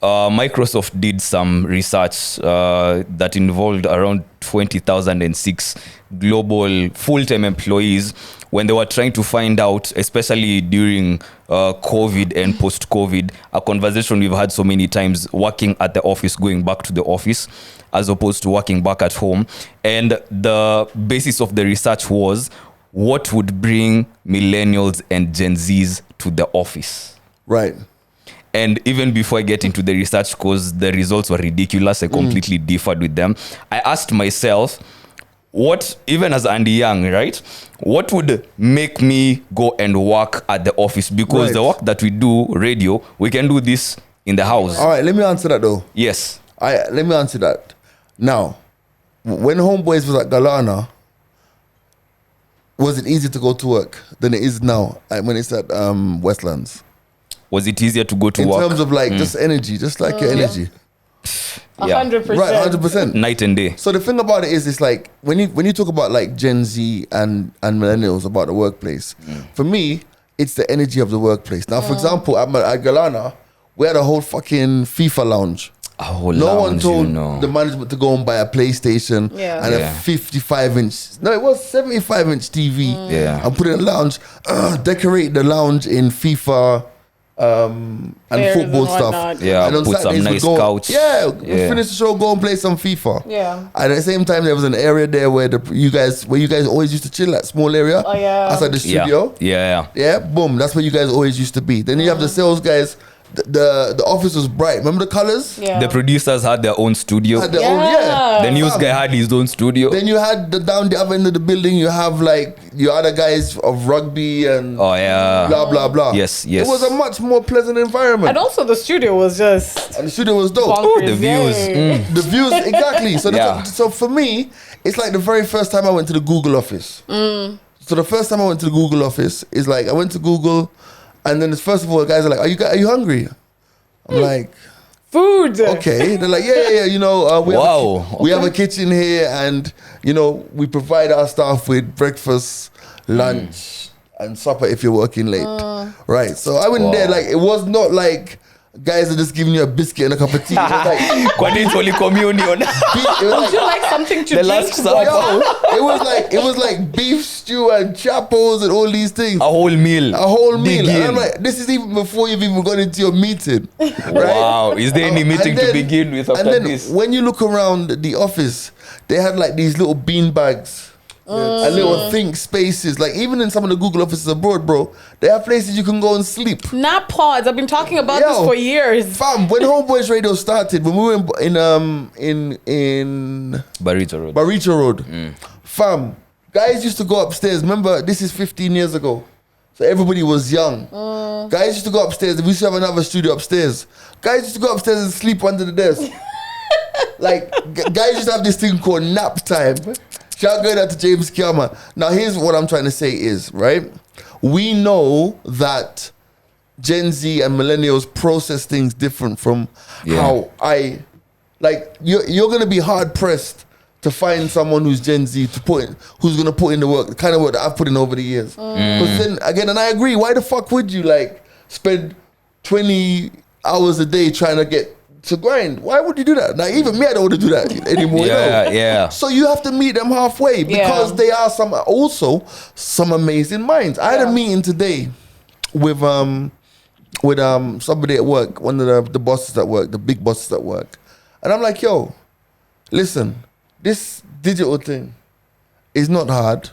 B: Microsoft did some research that involved around 20,006 global full-time employees when they were trying to find out, especially during COVID and post-COVID, a conversation we've had so many times, working at the office, going back to the office, as opposed to working back at home. And the basis of the research was, what would bring millennials and Gen Zs to the office?
A: Right.
B: And even before I get into the research, because the results were ridiculous, I completely differed with them. I asked myself, what, even as Andy Young, right? What would make me go and work at the office? Because the work that we do, radio, we can do this in the house.
A: All right, let me answer that though.
B: Yes.
A: Let me answer that. Now, when Homeboys was at Galana, was it easier to go to work than it is now when it's at Westlands?
B: Was it easier to go to
A: In
B: work?
A: terms of like just energy, just like your energy.
C: 100%.
A: Right, 100%.
B: Night and day.
A: So the thing about it is, it's like when you talk about like Gen Z and millennials about the workplace, for me, it's the energy of the workplace. Now, for example, at Galana, we had a whole fucking FIFA lounge.
B: whole
A: No one
B: lounge,
A: told
B: you know.
A: the management to go and buy a PlayStation
C: Yeah.
A: and
B: Yeah.
A: a 55-inch. No, it was 75-inch TV.
B: Yeah.
A: And put it in the lounge. Decorate the lounge in FIFA and
C: Players
A: football
C: and
A: stuff.
C: whatnot.
B: Yeah,
A: And on
B: put some
A: Saturdays we'd
B: nice
A: go,
B: couch.
A: Yeah, we
B: Yeah.
A: finish the show, go and play some FIFA.
C: Yeah.
A: And at the same time, there was an area there where you guys always used to chill, that small area.
C: Oh, yeah.
A: Outside the studio.
B: Yeah.
A: Yeah, boom. That's where you guys always used to be. Then you have the sales guys. The office was bright. Remember the colors?
C: Yeah.
B: The producers had their own studio.
A: Had their own, yeah.
B: The news guy had his own studio.
A: Then you had down the other end of the building. You have like your other guys of rugby and
B: Oh yeah.
A: blah blah blah.
B: Yes.
A: It was a much more pleasant environment.
C: And also the studio was just
A: And the studio was dope.
C: bonkers.
B: the views.
C: Yay.
A: The views, exactly. So,
B: Yeah.
A: so for me, it's like the very first time I went to the Google office. So the first time I went to the Google office is like I went to Google, and then first of all, the guys are like, "Are you hungry?" I'm like,
C: Food.
A: okay. They're like, yeah. You know,
B: Wow.
A: we have a kitchen here, and you know, we provide our staff with breakfast, lunch, and supper if you're working late. Right. So I went there. Like, it was not like guys are just giving you a biscuit and a cup of tea. It was like,
B: Kwa nini Holy Communion?
A: it was
C: Would
A: like
C: you like something to
B: The
C: drink?
B: Last Supper.
A: yo, it was like beef stew and chapos and all these things.
B: A whole meal.
A: A whole meal.
B: Dig
A: And
B: in.
A: I'm like, this is even before you've even gone into your meeting. Right?
B: Wow. Is there any
A: And
B: meeting to
A: then-
B: begin with after
A: And then
B: this?
A: when you look around the office, they had like these little bean bags. And little think spaces. Like even in some of the Google offices abroad, bro, they have places you can go and sleep.
C: Nap pods. I've been talking about this
A: Yo.
C: for years.
A: Fam, when Homeboys Radio started, when we were in
B: Barito Road.
A: Barito Road, fam, guys used to go upstairs. Remember, this is 15 years ago. So everybody was young. Guys used to go upstairs. We used to have another studio upstairs. Guys used to go upstairs and sleep under the desk. Like, guys used to have this thing called nap time. Shout going out to James Kiama. Now, here's what I'm trying to say is, right? We know that Gen Z and millennials process things different from how you're going to be hard pressed to find someone who's Gen Z who's going to put in the work, the kind of work that I've put in over the years. Because then, again, and I agree, why the fuck would you like spend 20 hours a day trying to get to grind? Why would you do that? Now, even me, I don't want to do that anymore. you know?
B: Yeah.
A: So you have to meet them halfway because they are some amazing minds. I had a meeting today with somebody at work, one of the bosses at work, the big bosses at work, and I'm like, yo, listen, this digital thing is not hard,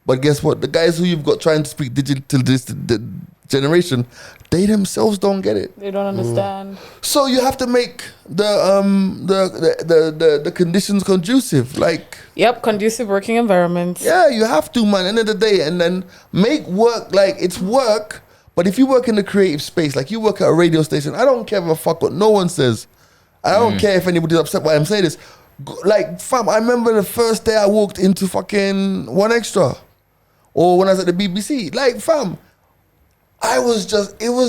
A: but guess what? The guys who you've got trying to speak digital this the generation, they themselves don't get it.
C: They don't understand.
A: So you have to make the conditions conducive. Like,
C: Yep, conducive working environments.
A: yeah, you have to, man. End of the day, and then make work like it's work. But if you work in the creative space, like you work at a radio station, I don't care if a fuck what no one says. I don't care if anybody's upset why I'm saying this. Like, fam, I remember the first day I walked into fucking One Extra, or when I was at the BBC. Like, fam, it was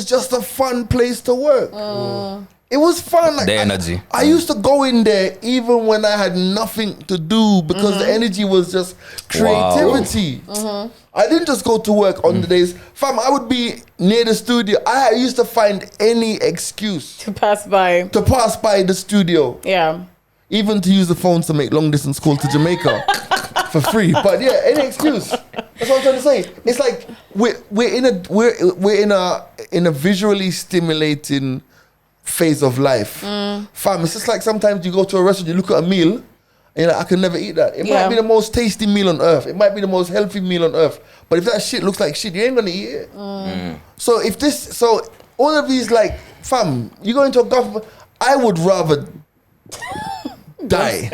A: just a fun place to work. It was fun. Like,
B: The energy.
A: I used to go in there even when I had nothing to do because the energy was just creativity. I didn't just go to work on the days. Fam, I would be near the studio. I used to find any excuse
C: To pass by.
A: to pass by the studio,
C: Yeah.
A: even to use the phones to make long distance calls to Jamaica for free. But yeah, any excuse. That's what I'm trying to say. It's like we're in a visually stimulating phase of life. Fam, it's just like sometimes you go to a restaurant, you look at a meal, and you're like, I can never eat that. It might be the most tasty meal on earth. It might be the most healthy meal on earth. But if that shit looks like shit, you ain't gonna eat it. So all of these, like, fam, you go into a government, I would rather die.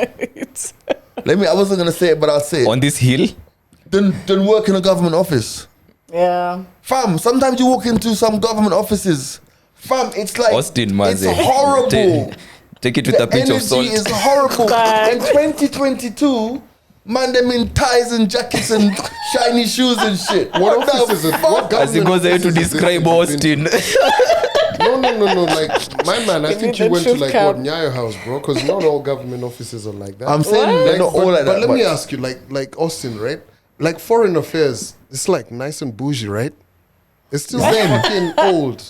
A: I wasn't gonna say it, but I'll say it.
B: On this hill,
A: Than work in a government office.
C: Yeah.
A: Fam, sometimes you walk into some government offices. Fam, it's like
B: Austin, man.
A: it's horrible.
B: Take it with a
A: The
B: pinch of salt.
A: energy is horrible.
C: Bad.
A: In 2022, man, them in ties and jackets and shiny shoes and shit.
D: What
A: the
D: office is it?
A: fuck?
D: What
B: As he
D: government
B: goes ahead to
D: office is this
B: describe
D: that you've been
B: Austin.
D: No. Like, my man, I
C: You
D: think
C: need
D: you
C: the
D: went to
C: truth
D: like
C: cap.
D: what Nyayo House, bro. Because not all government offices are like that.
A: I'm saying they're not all like that.
D: But let me ask you, like Austin, right? Like foreign affairs, it's like nice and bougie, right? It's still fucking old.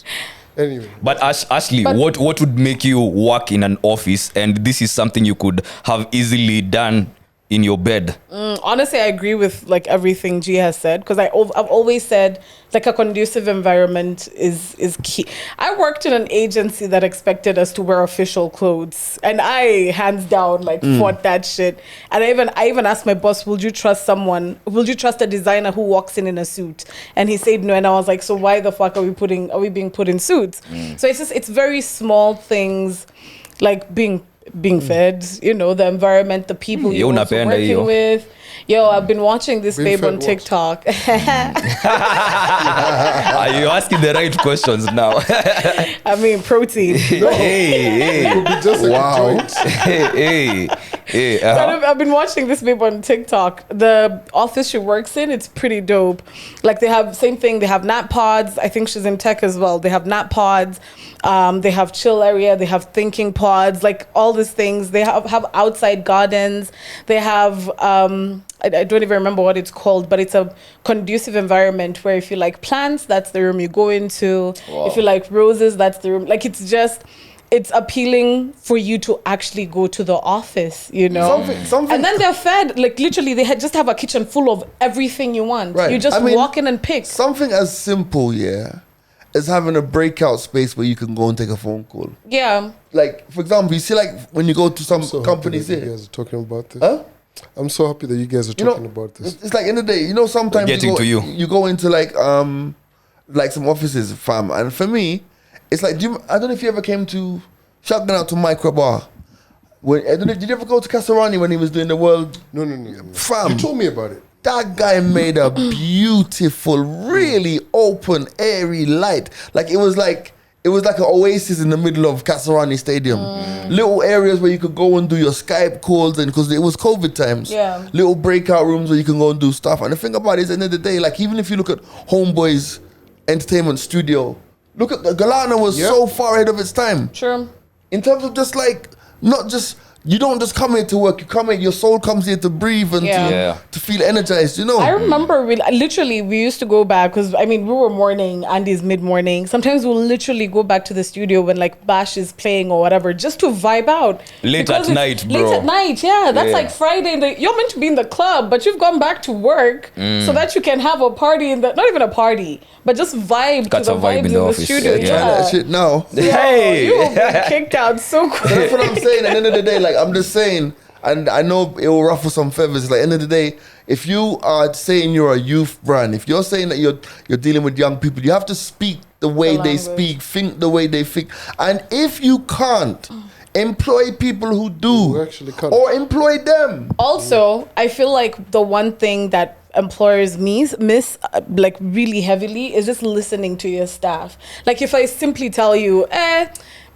D: Anyway.
B: But Ashley, what would make you work in an office, and this is something you could have easily done in your bed?
C: Honestly, I agree with like everything G has said, because I've always said like a conducive environment is key. I worked in an agency that expected us to wear official clothes, and I hands down like fought that shit. And I even asked my boss, "Would you trust a designer who walks in a suit?" And he said no, and I was like, "So why the fuck are we being put in suits?" So it's very small things, like being fed, the environment, the people you're also working with. Yo, I've been watching this babe on TikTok.
B: Are you asking the right questions now?
C: I mean, protein.
B: Hey.
D: It could be just like a joint.
B: Hey.
C: I've been watching this babe on TikTok. The office she works in, it's pretty dope. Like they have same thing. They have nap pods. I think she's in tech as well. They have nap pods. They have chill area. They have thinking pods. Like all these things. They have outside gardens. They have I don't even remember what it's called, but it's a conducive environment where if you like plants, that's the room you go into. Wow. If you like roses, that's the room. Like it's appealing for you to actually go to the office,
A: Something.
C: And then they're fed, like literally just have a kitchen full of everything you want.
A: Right.
C: You just walk in and pick.
A: Something as simple, as having a breakout space where you can go and take a phone call.
C: Yeah.
A: Like, for example, you see like when you go to some companies
D: You
A: here.
D: guys are talking about this.
A: Huh?
D: I'm so happy that you guys are talking about this.
A: It's like in the day, sometimes you go into like some offices, fam. And for me, it's like, I don't know if you ever came to shotgun out to Micro Bar. Did you ever go to Kasarani when he was doing the world?
D: No.
A: Fam.
D: You told me about it.
A: That guy made a beautiful, really open, airy light. Like it was like an oasis in the middle of Kasarani Stadium. Little areas where you could go and do your Skype calls, and because it was COVID times.
C: Yeah.
A: Little breakout rooms where you can go and do stuff. And the thing about it is, at the end of the day, like even if you look at Homeboy's entertainment studio, look at Galana was so far ahead of its time.
C: Sure.
A: In terms of just like, not just, you don't just come here to work, you come here, your soul comes here to breathe and to feel energized,
C: I remember we used to go back, because we were morning, Andy's mid-morning. Sometimes we'll literally go back to the studio when like Bash is playing or whatever, just to vibe out.
B: Late at night, bro.
C: Late at night, that's like Friday. You're meant to be in the club, but you've gone back to work so that you can have a party not even a party, but just vibe to the vibes in the studio.
A: Try that shit now.
B: Hey!
C: You will be kicked out so quick.
A: That's what I'm saying. At the end of the day, like I'm just saying, and I know it will ruffle some feathers. It's like at the end of the day, if you are saying you're a youth brand, if you're saying that you're dealing with young people, you have to speak the way they speak, think the way they think. And if you can't, employ people who do,
D: Who actually can't.
A: or employ them.
C: Also, I feel like the one thing that employers miss like really heavily is just listening to your staff. Like if I simply tell you,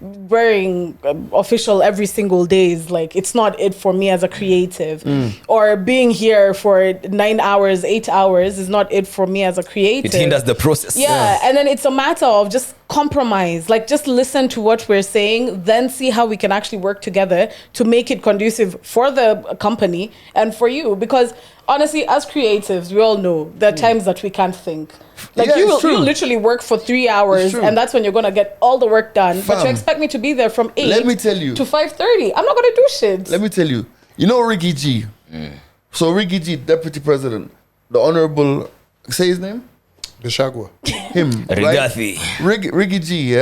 C: wearing official every single day is like, it's not it for me as a creative, or being here for 9 hours, 8 hours is not it for me as a creative.
B: It hinders the process.
C: And then it's a matter of just compromise, like just listen to what we're saying, then see how we can actually work together to make it conducive for the company and for you. Because honestly, as creatives, we all know there are times that we can't think. Like you literally work for 3 hours, and that's when you're gonna get all the work done. But you expect me to be there from 8
A: Let me tell you,
C: to 5:30. I'm not gonna do shit.
A: Let me tell you. You know Reggae G. So Reggae G, Deputy President, the Honorable, say his name?
D: Bishagwa.
A: Him.
B: Rigathi.
A: Reggae G,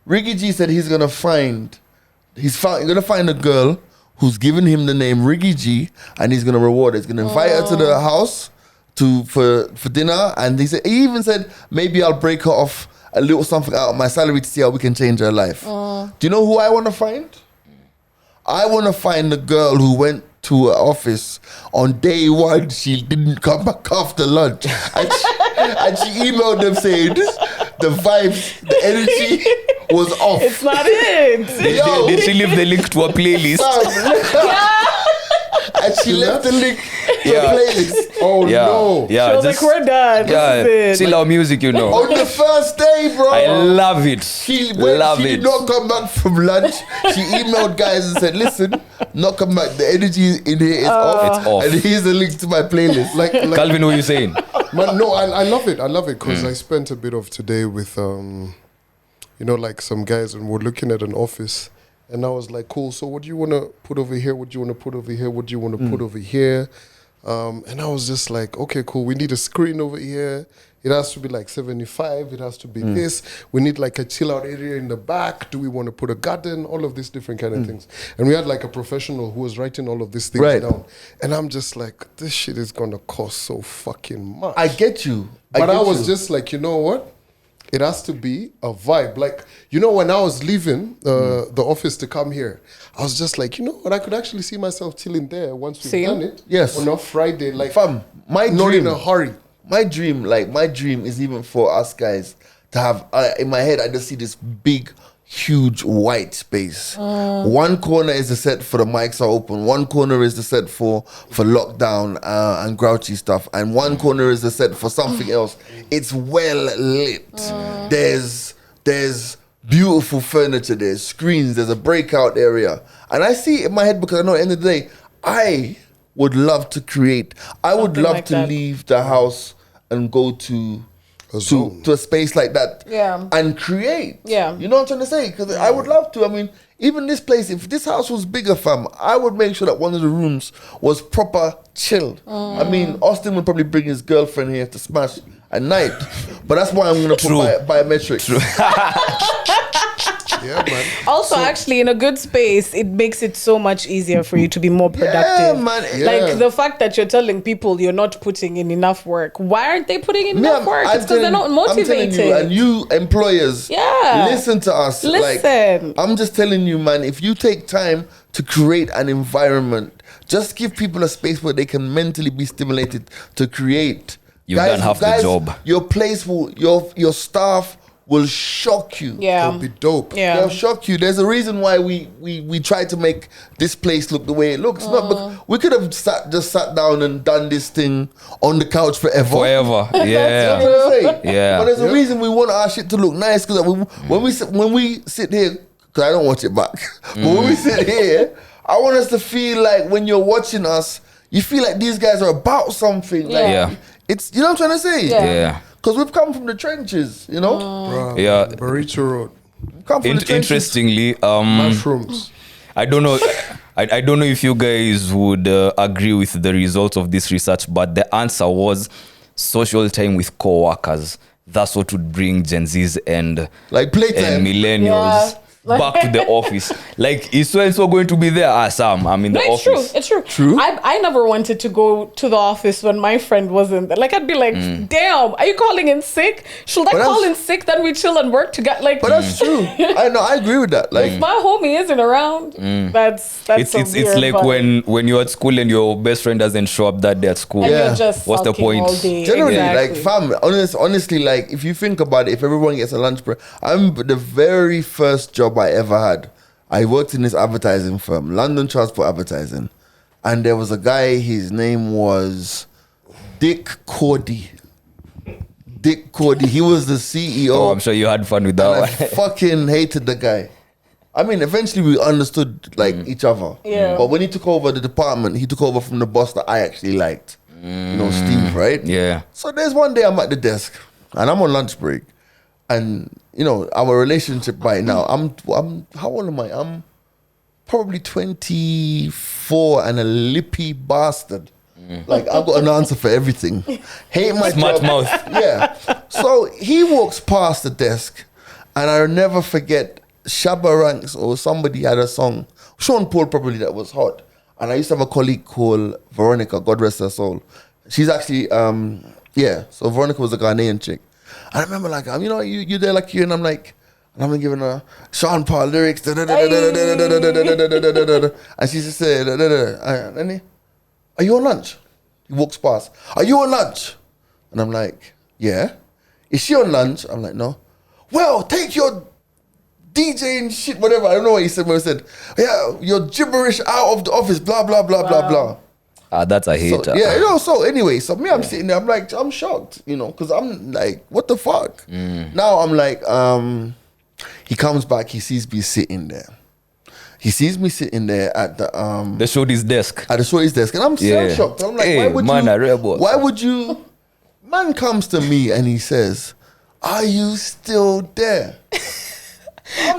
A: Reggae G said he's gonna find a girl who's given him the name Reggae G, and he's gonna reward her. He's gonna invite her to the house for dinner, and he even said maybe I'll break her off a little something out of my salary to see how we can change her life. Do you know who I want to find? I want to find the girl who went to her office on day one. She didn't come back after lunch, and she emailed them saying the vibes, the energy was off.
C: It's not it.
A: Yo.
B: Did she leave the link to a playlist?
A: And she left the link to the playlist.
D: Oh no.
B: Yeah,
C: She was like, we're done. This is it.
B: Chill out music,
A: On the first day, bro.
B: I love it.
A: She did not come back from lunch. She emailed guys and said, listen, not come back. The energy in here is off.
B: It's off.
A: And here's the link to my playlist.
D: Like
B: Calvin, what are you saying?
D: Man, no, I love it. I love it because I spent a bit of today with like some guys, and we're looking at an office. And I was like, cool, so what do you want to put over here? What do you want to put over here? What do you want to put over here? And I was just like, okay, cool. We need a screen over here. It has to be like 75. It has to be this. We need like a chill out area in the back. Do we want to put a garden? All of these different kind of things. And we had like a professional who was writing all of these things down. And I'm just like, this shit is going to cost so fucking much.
A: I get you.
D: But I was just like, you know what? It has to be a vibe. Like, when I was leaving the office to come here, I was just like, you know what? I could actually see myself chilling there once we've done it.
A: Yes.
D: On a Friday. Like,
A: Fam, my
D: not
A: dream,
D: in a hurry.
A: My dream is even for us guys to have, in my head, I just see this big, huge white space. One corner is the set for the mics are open. One corner is the set for lockdown and grouchy stuff. And one corner is the set for something else. It's well lit. There's beautiful furniture. There's screens. There's a breakout area. And I see it in my head because I know at the end of the day, I would love to create. I would
C: Something
A: love
C: like
A: to
C: that.
A: leave the house and go to a space like that and create.
C: Yeah.
A: You know what I'm trying to say? Because I would love to. I mean, even this place, if this house was bigger, fam, I would make sure that one of the rooms was proper chilled. I mean, Austin would probably bring his girlfriend here to smash at night. But that's why I'm going to put biometrics.
D: Yeah, man.
C: Also, actually, in a good space, it makes it so much easier for you to be more productive.
A: Yeah, man.
C: Like the fact that you're telling people you're not putting in enough work. Why aren't they putting in enough work? It's because they're not motivated.
A: I'm telling you, and you employers, listen to us.
C: Listen.
A: Like, I'm just telling you, man, if you take time to create an environment, just give people a space where they can mentally be stimulated to create.
B: You've done half the job.
A: Your place will, your staff will shock you.
C: Yeah.
D: It'll be dope.
C: Yeah.
A: They'll shock you. There's a reason why we try to make this place look the way it looks. Not, but we could have sat down and done this thing on the couch forever.
B: Forever.
A: You know
B: Yeah.
A: what I'm saying?
B: Yeah.
A: But there's a reason we want our shit to look nice, because when we sit here, because I don't watch it back, but when we sit here, I want us to feel like when you're watching us, you feel like these guys are about something. Like,
B: Yeah.
A: It's, you know what I'm trying to say?
B: Yeah.
A: Because we've come from the trenches, you know?
D: Bro,
B: Yeah.
D: Burrito Road.
A: We've come from the trenches.
B: Interestingly,
D: Mushrooms.
B: I don't know. I don't know if you guys would agree with the results of this research, but the answer was social time with co-workers. That's what would bring Gen Zs and
A: Like playtime.
B: millennials back to the office. Like, is so going to be there? Sam, I'm in the
C: No, it's
B: office.
C: true. It's true. I never wanted to go to the office when my friend wasn't there. Like, I'd be like, damn, are you calling in sick? Should I call in sick? Then we chill and work together. Like,
A: But that's true. I know. I agree with that. Like,
C: if my homie isn't around, that's
B: It's
C: a
B: it's
C: weird
B: like
C: vibe.
B: when you're at school and your best friend doesn't show up that day at school.
C: And
A: Yeah.
C: you're just
B: What's the
C: sulking
B: point?
C: all day.
A: generally, like,
C: Exactly.
A: fam, honestly, like, if you think about it, if everyone gets a lunch break, I remember the very first job I ever had. I worked in this advertising firm, London Transport Advertising, and there was a guy. His name was Dick Cordy. Dick Cordy. He was the CEO.
B: Oh, I'm sure you had fun with that
A: and I
B: one.
A: fucking hated the guy. I mean, eventually we understood like each other.
C: Yeah.
A: But when he took over the department, he took over from the boss that I actually liked. You know, Steve, right?
B: Yeah.
A: So there's one day I'm at the desk and I'm on lunch break, and you know our relationship right now. I'm how old am I? I'm probably 24 and a lippy bastard. Like, I've got an answer for everything. Hate my
B: Smart
A: job.
B: mouth.
A: Yeah. So he walks past the desk, and I'll never forget. Shabba Ranks or somebody had a song, Sean Paul probably, that was hot. And I used to have a colleague called Veronica, God rest her soul. She's actually, so Veronica was a Ghanaian chick. And I remember like, you know, you're there like you, and I'm like, and I'm giving her Sean Paul lyrics, and she just said, are you on lunch? He walks past, are you on lunch? And I'm like, yeah. Is she on lunch? I'm like, no. Well, take your DJ and shit, whatever. I don't know what he said, but he said, yeah, you're gibberish out of the office, blah, blah, blah, blah, blah.
B: That's a
A: So,
B: hater.
A: yeah, you know, so anyway, so me, I'm sitting there, I'm like, I'm shocked, you know, because I'm like, what the fuck? Now I'm like, he comes back, he sees me sitting there. He sees me sitting there at the
B: shorty's desk.
A: at the shorty's desk, and I'm so shocked. I'm like,
B: Hey, man, a real boss.
A: why would you? Man comes to me and he says, "Are you still there?"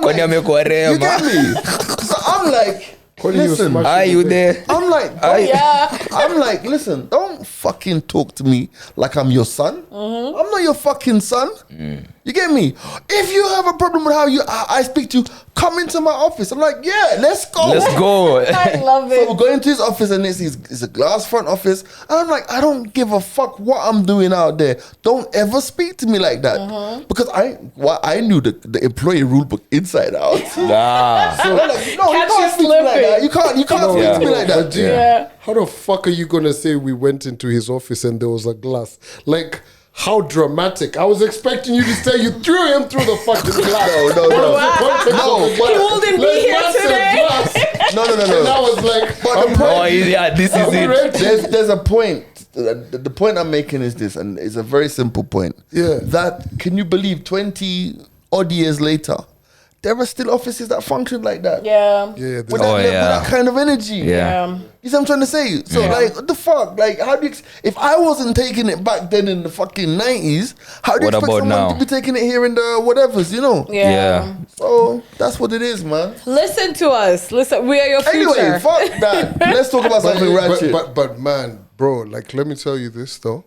B: Kwani amekuwa
A: You
B: rema.
A: get me? So I'm like,
D: Kwani you
A: listen,
D: smash
B: Are
D: it
B: you
D: with
B: there?
A: I'm like,
C: Yeah.
A: I'm like, listen, don't fucking talk to me like I'm your son.
C: Mm-hmm.
A: I'm not your fucking son. You get me? If you have a problem with how I speak to you, come into my office. I'm like, yeah, let's go.
B: Let's go.
C: I love
A: So we're
C: it.
A: going to his office, and it's a glass front office. And I'm like, I don't give a fuck what I'm doing out there. Don't ever speak to me like that.
C: Mm-hmm.
A: Because I knew the employee rule book inside out.
B: Nah.
A: So I'm like, no, you
C: Catch
A: can't
C: you
A: speak to me like
C: slipping.
A: that. You can't speak
B: Yeah.
A: to me like that.
D: But Jim,
C: Yeah.
D: how the fuck are you gonna say we went into his office and there was a glass? Like, how dramatic! I was expecting you to say you threw him through the fucking glass.
A: No.
D: No,
C: He wouldn't be here today.
A: No.
D: And I was like,
A: But the
B: Oh,
A: point,
B: yeah, this is
D: I'm
B: it.
D: ready.
A: there's a point. The point I'm making is this, and it's a very simple point.
D: Yeah.
A: That, can you believe 20 odd years later, there are still offices that function like that?
C: Yeah.
D: Yeah,
A: With
D: there's-
A: that,
B: Oh,
A: with
B: yeah.
A: that kind of energy.
B: Yeah.
A: You see what I'm trying to say? So, like, what the fuck? Like, how do you... If I wasn't taking it back then in the fucking 90s, how do you
B: What
A: expect
B: about
A: someone
B: now?
A: to be taking it here in the whatevers, you know?
B: Yeah.
A: So, that's what it is, man.
C: Listen to us. Listen, we are your future.
A: Anyway, fuck that. Let's talk about something ratchet.
D: but man, bro, like, let me tell you this though.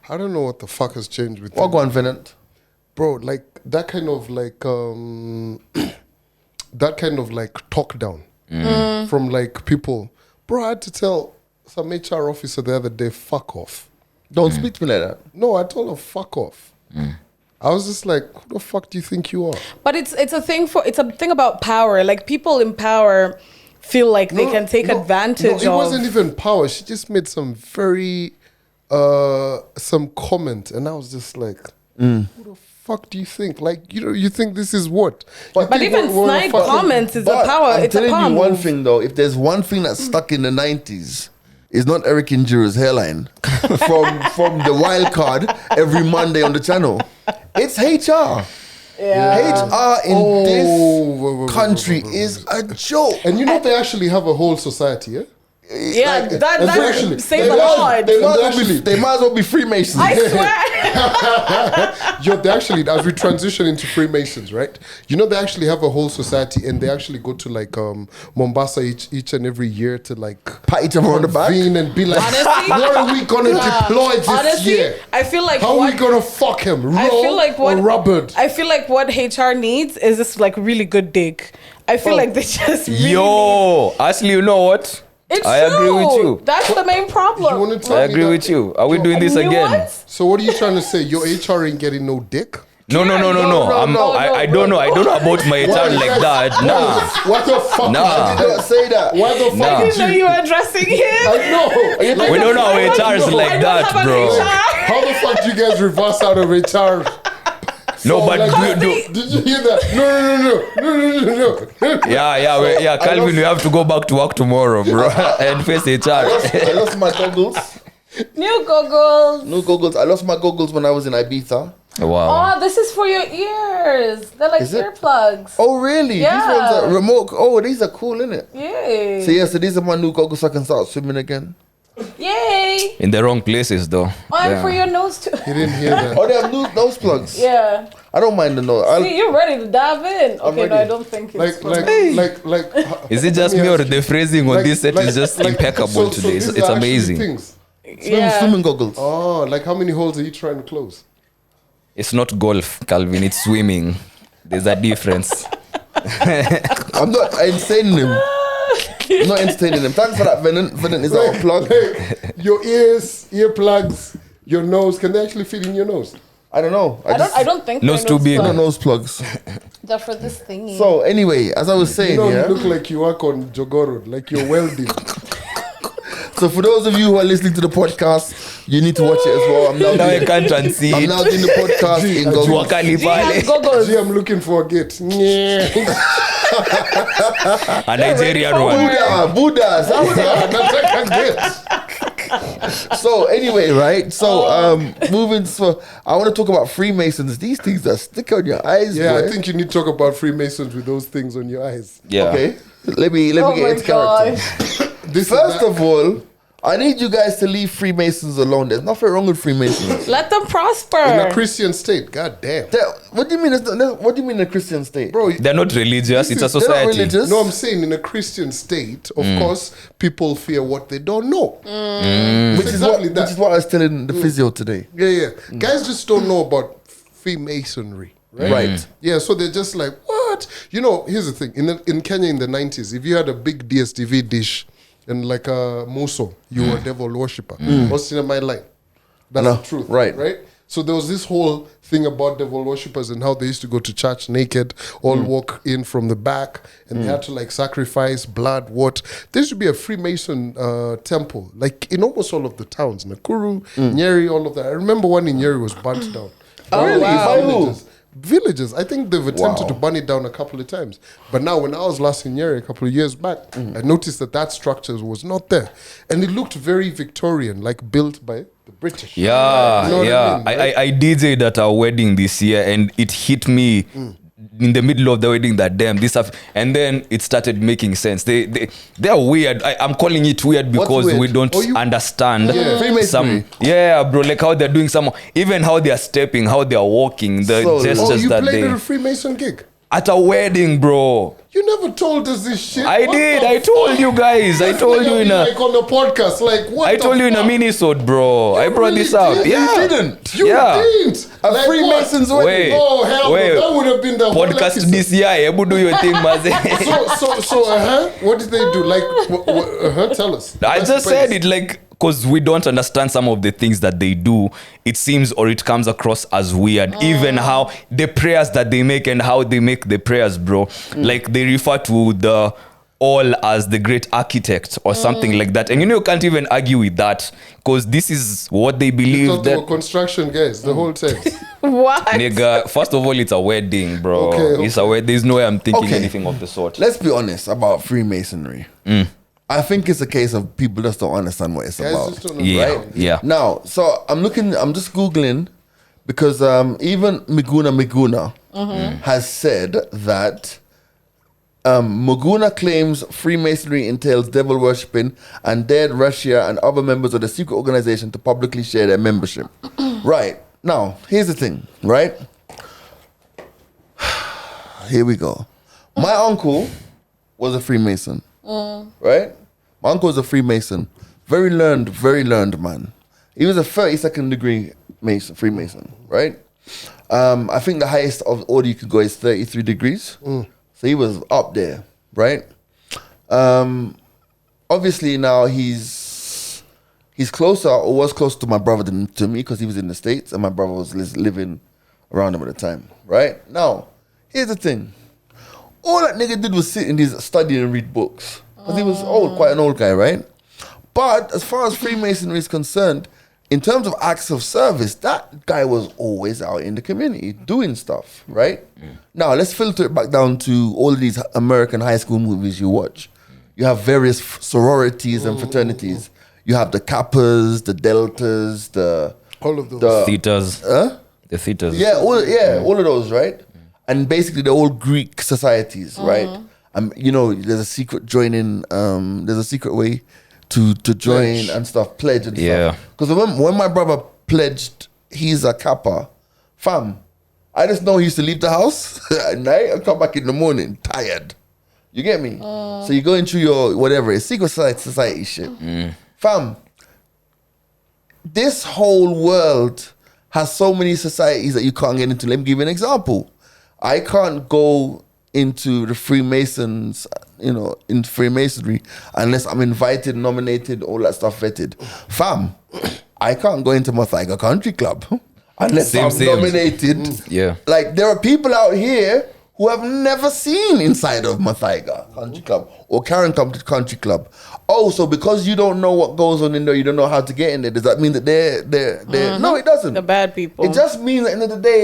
D: I don't know what the fuck has changed with
A: What
D: you.
A: go on, Venant?
D: Bro, like that kind of like that kind of like talk down from like people. Bro, I had to tell some HR officer the other day, fuck off.
A: Don't speak to me like that.
D: No, I told her fuck off. I was just like, who the fuck do you think you are?
C: But it's a thing about power. Like people in power feel like they can take advantage
D: it
C: of.
D: wasn't even power. She just made some very some comment, and I was just like, who the fuck do you think? Like, you think this is what? You
C: But
D: think
C: even
D: we're
C: snide
D: fucking-
C: comments is a
A: But
C: power.
A: I'm
C: It's a
A: telling
C: power
A: you one
C: move.
A: thing though. If there's one thing that's stuck in the 90s, it's not Eric Indura's hairline from the wild card every Monday on the channel. It's HR. HR in
D: wait,
A: this country is a joke.
D: And you know they actually have a whole society, yeah?
C: Yeah,
A: Like,
C: that
D: and they actually-
C: save
D: they
C: a
D: actually-
C: lot.
A: They might as well be Freemasons.
C: I swear.
D: Yo, they actually, as we transition into Freemasons, right? You know, they actually have a whole society, and they actually go to like Mombasa each and every year to like
A: Pat each other on the back.
D: convene and be like,
C: Honestly?
D: what are we gonna deploy this
C: Honestly,
D: year?
C: I feel like
D: How are
C: what
D: we gonna fuck him? Roll
C: I feel like what
D: or rubbered?
C: I feel like what HR needs is this like really good dick. I feel like they just really
B: Yo, Ashley, you know what?
C: It's
B: I agree
C: true.
B: with you.
C: That's the main problem.
D: You wanna tell
B: I
D: me
B: agree
D: that-
B: with you. Are we doing this
C: New
B: again?
C: ones?
D: So what are you trying to say? Your HR ain't getting no dick?
B: No.
A: no,
B: I don't know. I don't know about my
D: Why
B: HR
D: you
B: like
D: guys-
B: that. Nah.
D: What the fuck?
B: Nah.
A: I did not say that.
D: Why the fuck
B: Nah.
C: I
D: did
C: didn't know you were addressing him.
D: I know.
B: We don't know how HR is
C: I
B: like
C: don't
B: that,
C: have an
B: bro.
C: HR.
D: How the fuck do you guys reverse out of HR?
B: No,
D: So,
B: but
D: like,
B: do,
D: did you hear that? No.
B: yeah, Calvin, we have to go back to work tomorrow, bro, and face HR.
A: I lost my goggles.
C: New goggles.
A: No goggles. I lost my goggles when I was in Ibiza.
B: Wow.
C: Oh, this is for your ears. They're like
A: Is it?
C: earplugs.
A: Oh, really?
C: Yeah.
A: These ones are remote. Oh, these are cool, innit?
C: Yay.
A: So, yeah, so these are my new goggles so I can start swimming again.
C: Yay.
B: In the wrong places, though.
C: Oh, and
B: Yeah.
C: for your nose too.
D: He didn't hear that.
A: Oh, they have nose plugs.
C: Yeah.
A: I don't mind the nose.
C: See, you're ready to dive in. Okay, no,
A: ready.
C: I don't think it's for me.
B: Is it just me or the phrasing on this set is just impeccable today? It's amazing.
D: Things.
C: Yeah.
A: Swimming goggles.
D: Oh, like how many holes are you trying to close?
B: It's not golf, Calvin. It's swimming. There's a difference.
A: I'm not entertaining him. I'm not entertaining him. Thanks for that, Venant. Venant is our plug.
D: Your ears, earplugs, your nose. Can they actually fit in your nose?
A: I don't know.
C: I don't think
B: Nose
C: my
B: too big.
A: I
C: plugs
A: don't nose plugs.
C: are for this thingy.
A: So anyway, as I was saying,
D: You know,
A: yeah.
D: you look like you work on Jogoro, like you're welding.
A: So for those of you who are listening to the podcast, you need to watch it as well.
B: Now I can't unsee
A: I'm
B: it.
A: now doing the podcast in
D: Jua
A: goggles.
B: Wakali
C: He has
B: pale.
C: goggles.
D: Gee, I'm looking for a gate.
B: A Nigerian one.
A: Buddha. So anyway, right? So moving. So I want to talk about Freemasons. These things that stick on your eyes.
D: Yeah,
A: boy.
D: I think you need to talk about Freemasons with those things on your eyes.
B: Yeah.
A: Okay. Let me
C: Oh
A: get
C: my
A: into character.
C: gosh.
D: This
A: First of all, I need you guys to leave Freemasons alone. There's nothing wrong with Freemasons.
C: Let them prosper.
D: In a Christian state, god damn.
A: What do you mean? What do you mean a Christian state,
D: Bro,
B: They're not religious. It's a
A: They're not
B: society.
A: religious.
D: no, I'm saying in a Christian state, of course, people fear what they don't know.
A: Which is
D: exactly
A: what
D: that.
A: which is what I was telling the physio today.
D: Yeah. Guys just don't know about Freemasonry.
A: Right.
D: Yeah, so they're just like, what? You know, here's the thing. In Kenya in the 90s, if you had a big DSTV dish and like a muso, you were a devil worshipper. What's in my line? That's
A: No,
D: the truth.
A: right.
D: Right? So there was this whole thing about devil worshippers and how they used to go to church naked, all walk in from the back, and they had to like sacrifice blood, what. There should be a Freemason temple, like in almost all of the towns, Nakuru, Nyeri, all of that. I remember one in Nyeri was burnt down.
C: Oh,
A: Really?
C: wow.
A: By who?
D: Villages. I think they've attempted
A: Wow.
D: to burn it down a couple of times. But now, when I was last in Nyeri a couple of years back, I noticed that structure was not there. And it looked very Victorian, like built by the British.
B: Yeah,
D: You know what
B: yeah.
D: I mean, right?
B: I DJed at our wedding this year, and it hit me in the middle of the wedding that damn this stuff, and then it started making sense. They're weird. I'm calling it weird because
A: weird?
B: we don't understand
A: Freemasonry.
B: some. Yeah, bro. Like how they're doing some, even how they're stepping, how they're walking, the
A: So-
B: gestures
D: Oh, you
B: that
D: played
B: they
D: at a Freemason gig?
B: at a wedding, bro.
D: You never told us this shit.
B: I
D: What
B: did.
D: the
B: I told
D: fuck?
B: you guys. I
D: This
B: told
D: nigga
B: you in
D: be
B: a.
D: like on the podcast, like what?
B: I
D: the
B: told you in a
D: fuck?
B: mini-sode, bro. I brought
D: really
B: this out.
D: did?
B: Yeah.
A: You didn't.
D: You
B: Yeah.
D: didn't.
A: A
D: Like
A: Freemason's
D: what?
A: wedding.
D: Oh hell, no.
B: Wait.
D: That would have been the whole
B: Podcast
D: episode.
B: this year. Ebu do your thing, maze.
D: So, what did they do? Like, tell us.
B: I
D: Let's
B: just
D: praise.
B: said it like because we don't understand some of the things that they do. It seems or it comes across as weird. Even how the prayers that they make and how they make the prayers, bro. Like they refer to the all as the great architect or something like that. And you can't even argue with that because this is what they
D: You
B: believe
D: thought they were
B: that.
D: construction guys the whole time.
C: What?
B: Nigga, first of all, it's a wedding, bro.
D: Okay,
B: It's a wedding. There's no way I'm thinking
A: Okay.
B: anything of the sort.
A: Let's be honest about Freemasonry. I think it's a case of people just don't understand what it's
D: Guys
A: about.
D: just don't know.
B: Yeah,
A: Right?
B: yeah.
A: Now, so I'm just Googling because even Miguna has said that Muguna claims Freemasonry entails devil worshipping and dared Russia and other members of the secret organization to publicly share their membership. Right. Now, here's the thing, right? Here we go. My uncle was a Freemason, right? My uncle was a Freemason. Very learned man. He was a 32nd degree Freemason, right? I think the highest of order you could go is 33 degrees. So he was up there, right? Obviously now he's closer or was closer to my brother than to me because he was in the States and my brother was living around him at the time, right? Now, here's the thing. All that nigga did was sit in his study and read books. Because he was old, quite an old guy, right? But as far as Freemasonry is concerned, in terms of acts of service, that guy was always out in the community doing stuff, right? Now, let's filter it back down to all of these American high school movies you watch. You have various sororities and fraternities. You have the Kappas, the Deltas,
D: All of those.
A: the
B: Theaters.
A: huh?
B: The theaters.
A: Yeah, all of those, right? And basically the old Greek societies, right? There's a secret joining. There's a secret way to join
D: Pledge.
A: and stuff, pledge and
B: Yeah.
A: stuff. Because when my brother pledged, he's a Kappa, fam. I just know he used to leave the house at night and come back in the morning tired. You get me? So you go into your whatever, it's secret society shit, fam. This whole world has so many societies that you can't get into. Let me give you an example. I can't go into the Freemasons, in Freemasonry, unless I'm invited, nominated, all that stuff vetted. Fam, I can't go into Mathaiga Country Club unless
B: Same.
A: nominated.
B: Yeah.
A: Like, there are people out here who have never seen inside of Mathaiga Country Club or Karen Country Club. Oh, so because you don't know what goes on in there, you don't know how to get in there, does that mean that they're No, it doesn't.
C: The bad people.
A: It just means at the end of the day,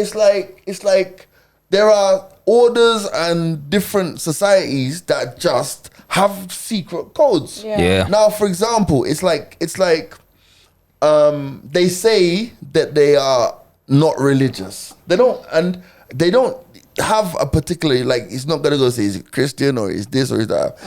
A: it's like there are orders and different societies that just have secret codes.
B: Yeah.
A: Now, for example, it's like they say that they are not religious. They don't have a particular, like, it's not gonna go say is it Christian or is this or is that.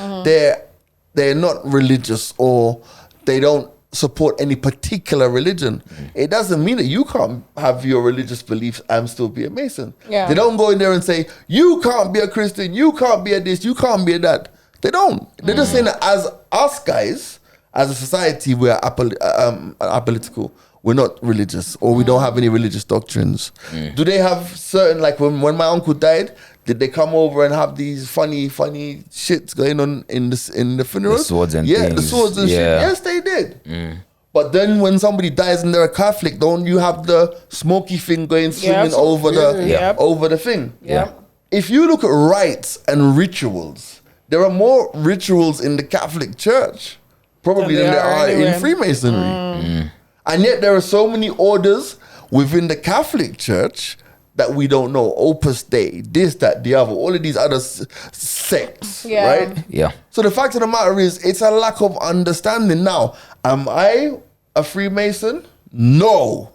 A: They're not religious, or they don't support any particular religion. It doesn't mean that you can't have your religious beliefs and still be a Mason.
C: Yeah.
A: They don't go in there and say, you can't be a Christian, you can't be a this, you can't be a that. They don't. They're just saying that as us guys, as a society, we're apolitical. We're not religious, or we don't have any religious doctrines. Do they have certain, like when my uncle died, did they come over and have these funny shits going on in the funeral?
B: The swords and
A: the
B: things.
A: swords and shit.
B: Yeah.
A: Yes, they did. But then when somebody dies and they're a Catholic, don't you have the smoky thing going swinging over the thing?
C: Yeah.
A: If you look at rites and rituals, there are more rituals in the Catholic Church probably than there are in Freemasonry. And yet there are so many orders within the Catholic Church that we don't know. Opus Dei, this, that, the other, all of these other sects, right?
B: Yeah.
A: So the fact of the matter is, it's a lack of understanding. Now, am I a Freemason? No.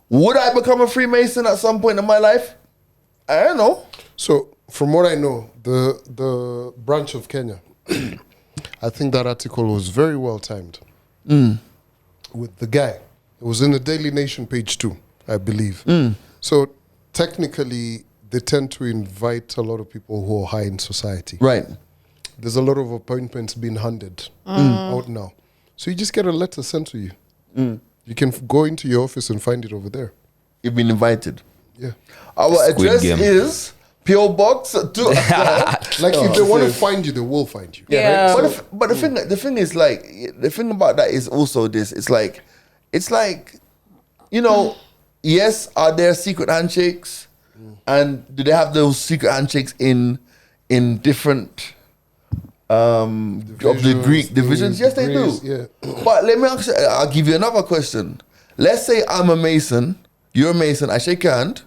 A: Would I become a Freemason at some point in my life? I don't know.
D: So, from what I know, the branch of Kenya, I think that article was very well timed with the guy. It was in the Daily Nation page 2, I believe. So, technically, they tend to invite a lot of people who are high in society.
A: Right.
D: There's a lot of appointments being handed out now. So, you just get a letter sent to you. You can go into your office and find it over there.
A: You've been invited.
D: Yeah.
A: Our
B: Squid
A: address
B: Game.
A: is P.O. Box 2.
D: Like, if they want to find you, they will find you.
C: Yeah.
A: Right? But the thing is, like, the thing about that is also this. It's like, you know, yes, are there secret handshakes? And do they have those secret handshakes in different of the Greek divisions? Yes, they do.
D: Yeah.
A: But let me ask you, I'll give you another question. Let's say I'm a Mason, you're a Mason, I shake your hand,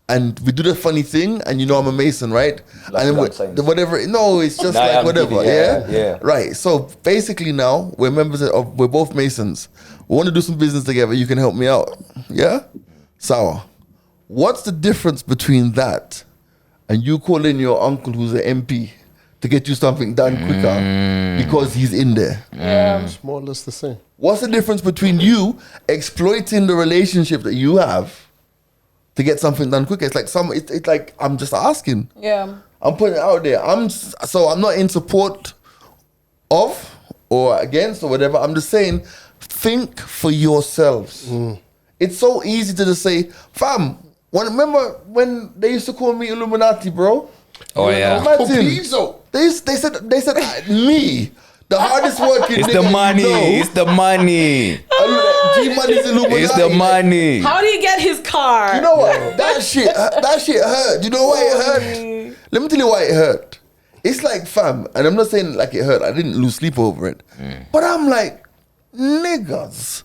A: and we do the funny thing, and you know I'm a Mason, right?
B: Like
A: and
B: blood
A: then
B: signs.
A: whatever, no, it's just
B: Nah,
A: like
B: I'm
A: whatever,
B: kidding,
A: yeah?
B: yeah.
A: Right, so basically now, we're members of, we're both Masons. We want to do some business together, you can help me out, yeah? Sour. What's the difference between that and you calling your uncle who's an MP to get you something done quicker because he's in there?
D: It's more or less the same.
A: What's the difference between you exploiting the relationship that you have to get something done quicker? It's like it's like I'm just asking.
C: Yeah.
A: I'm putting it out there. I'm not in support of or against or whatever. I'm just saying, think for yourselves. It's so easy to just say, fam. Remember when they used to call me Illuminati, bro?
B: Oh, yeah.
A: Imagine. They said me, the hardest working.
B: It's
A: nigga
B: the
A: you
B: money.
A: know.
B: It's the money.
A: G-Money's Illuminati.
B: It's the money.
C: How do you get his car?
A: You know what? That shit hurt. You know why it hurt? Let me tell you why it hurt. It's like, fam, and I'm not saying like it hurt. I didn't lose sleep over it. But I'm like, niggas,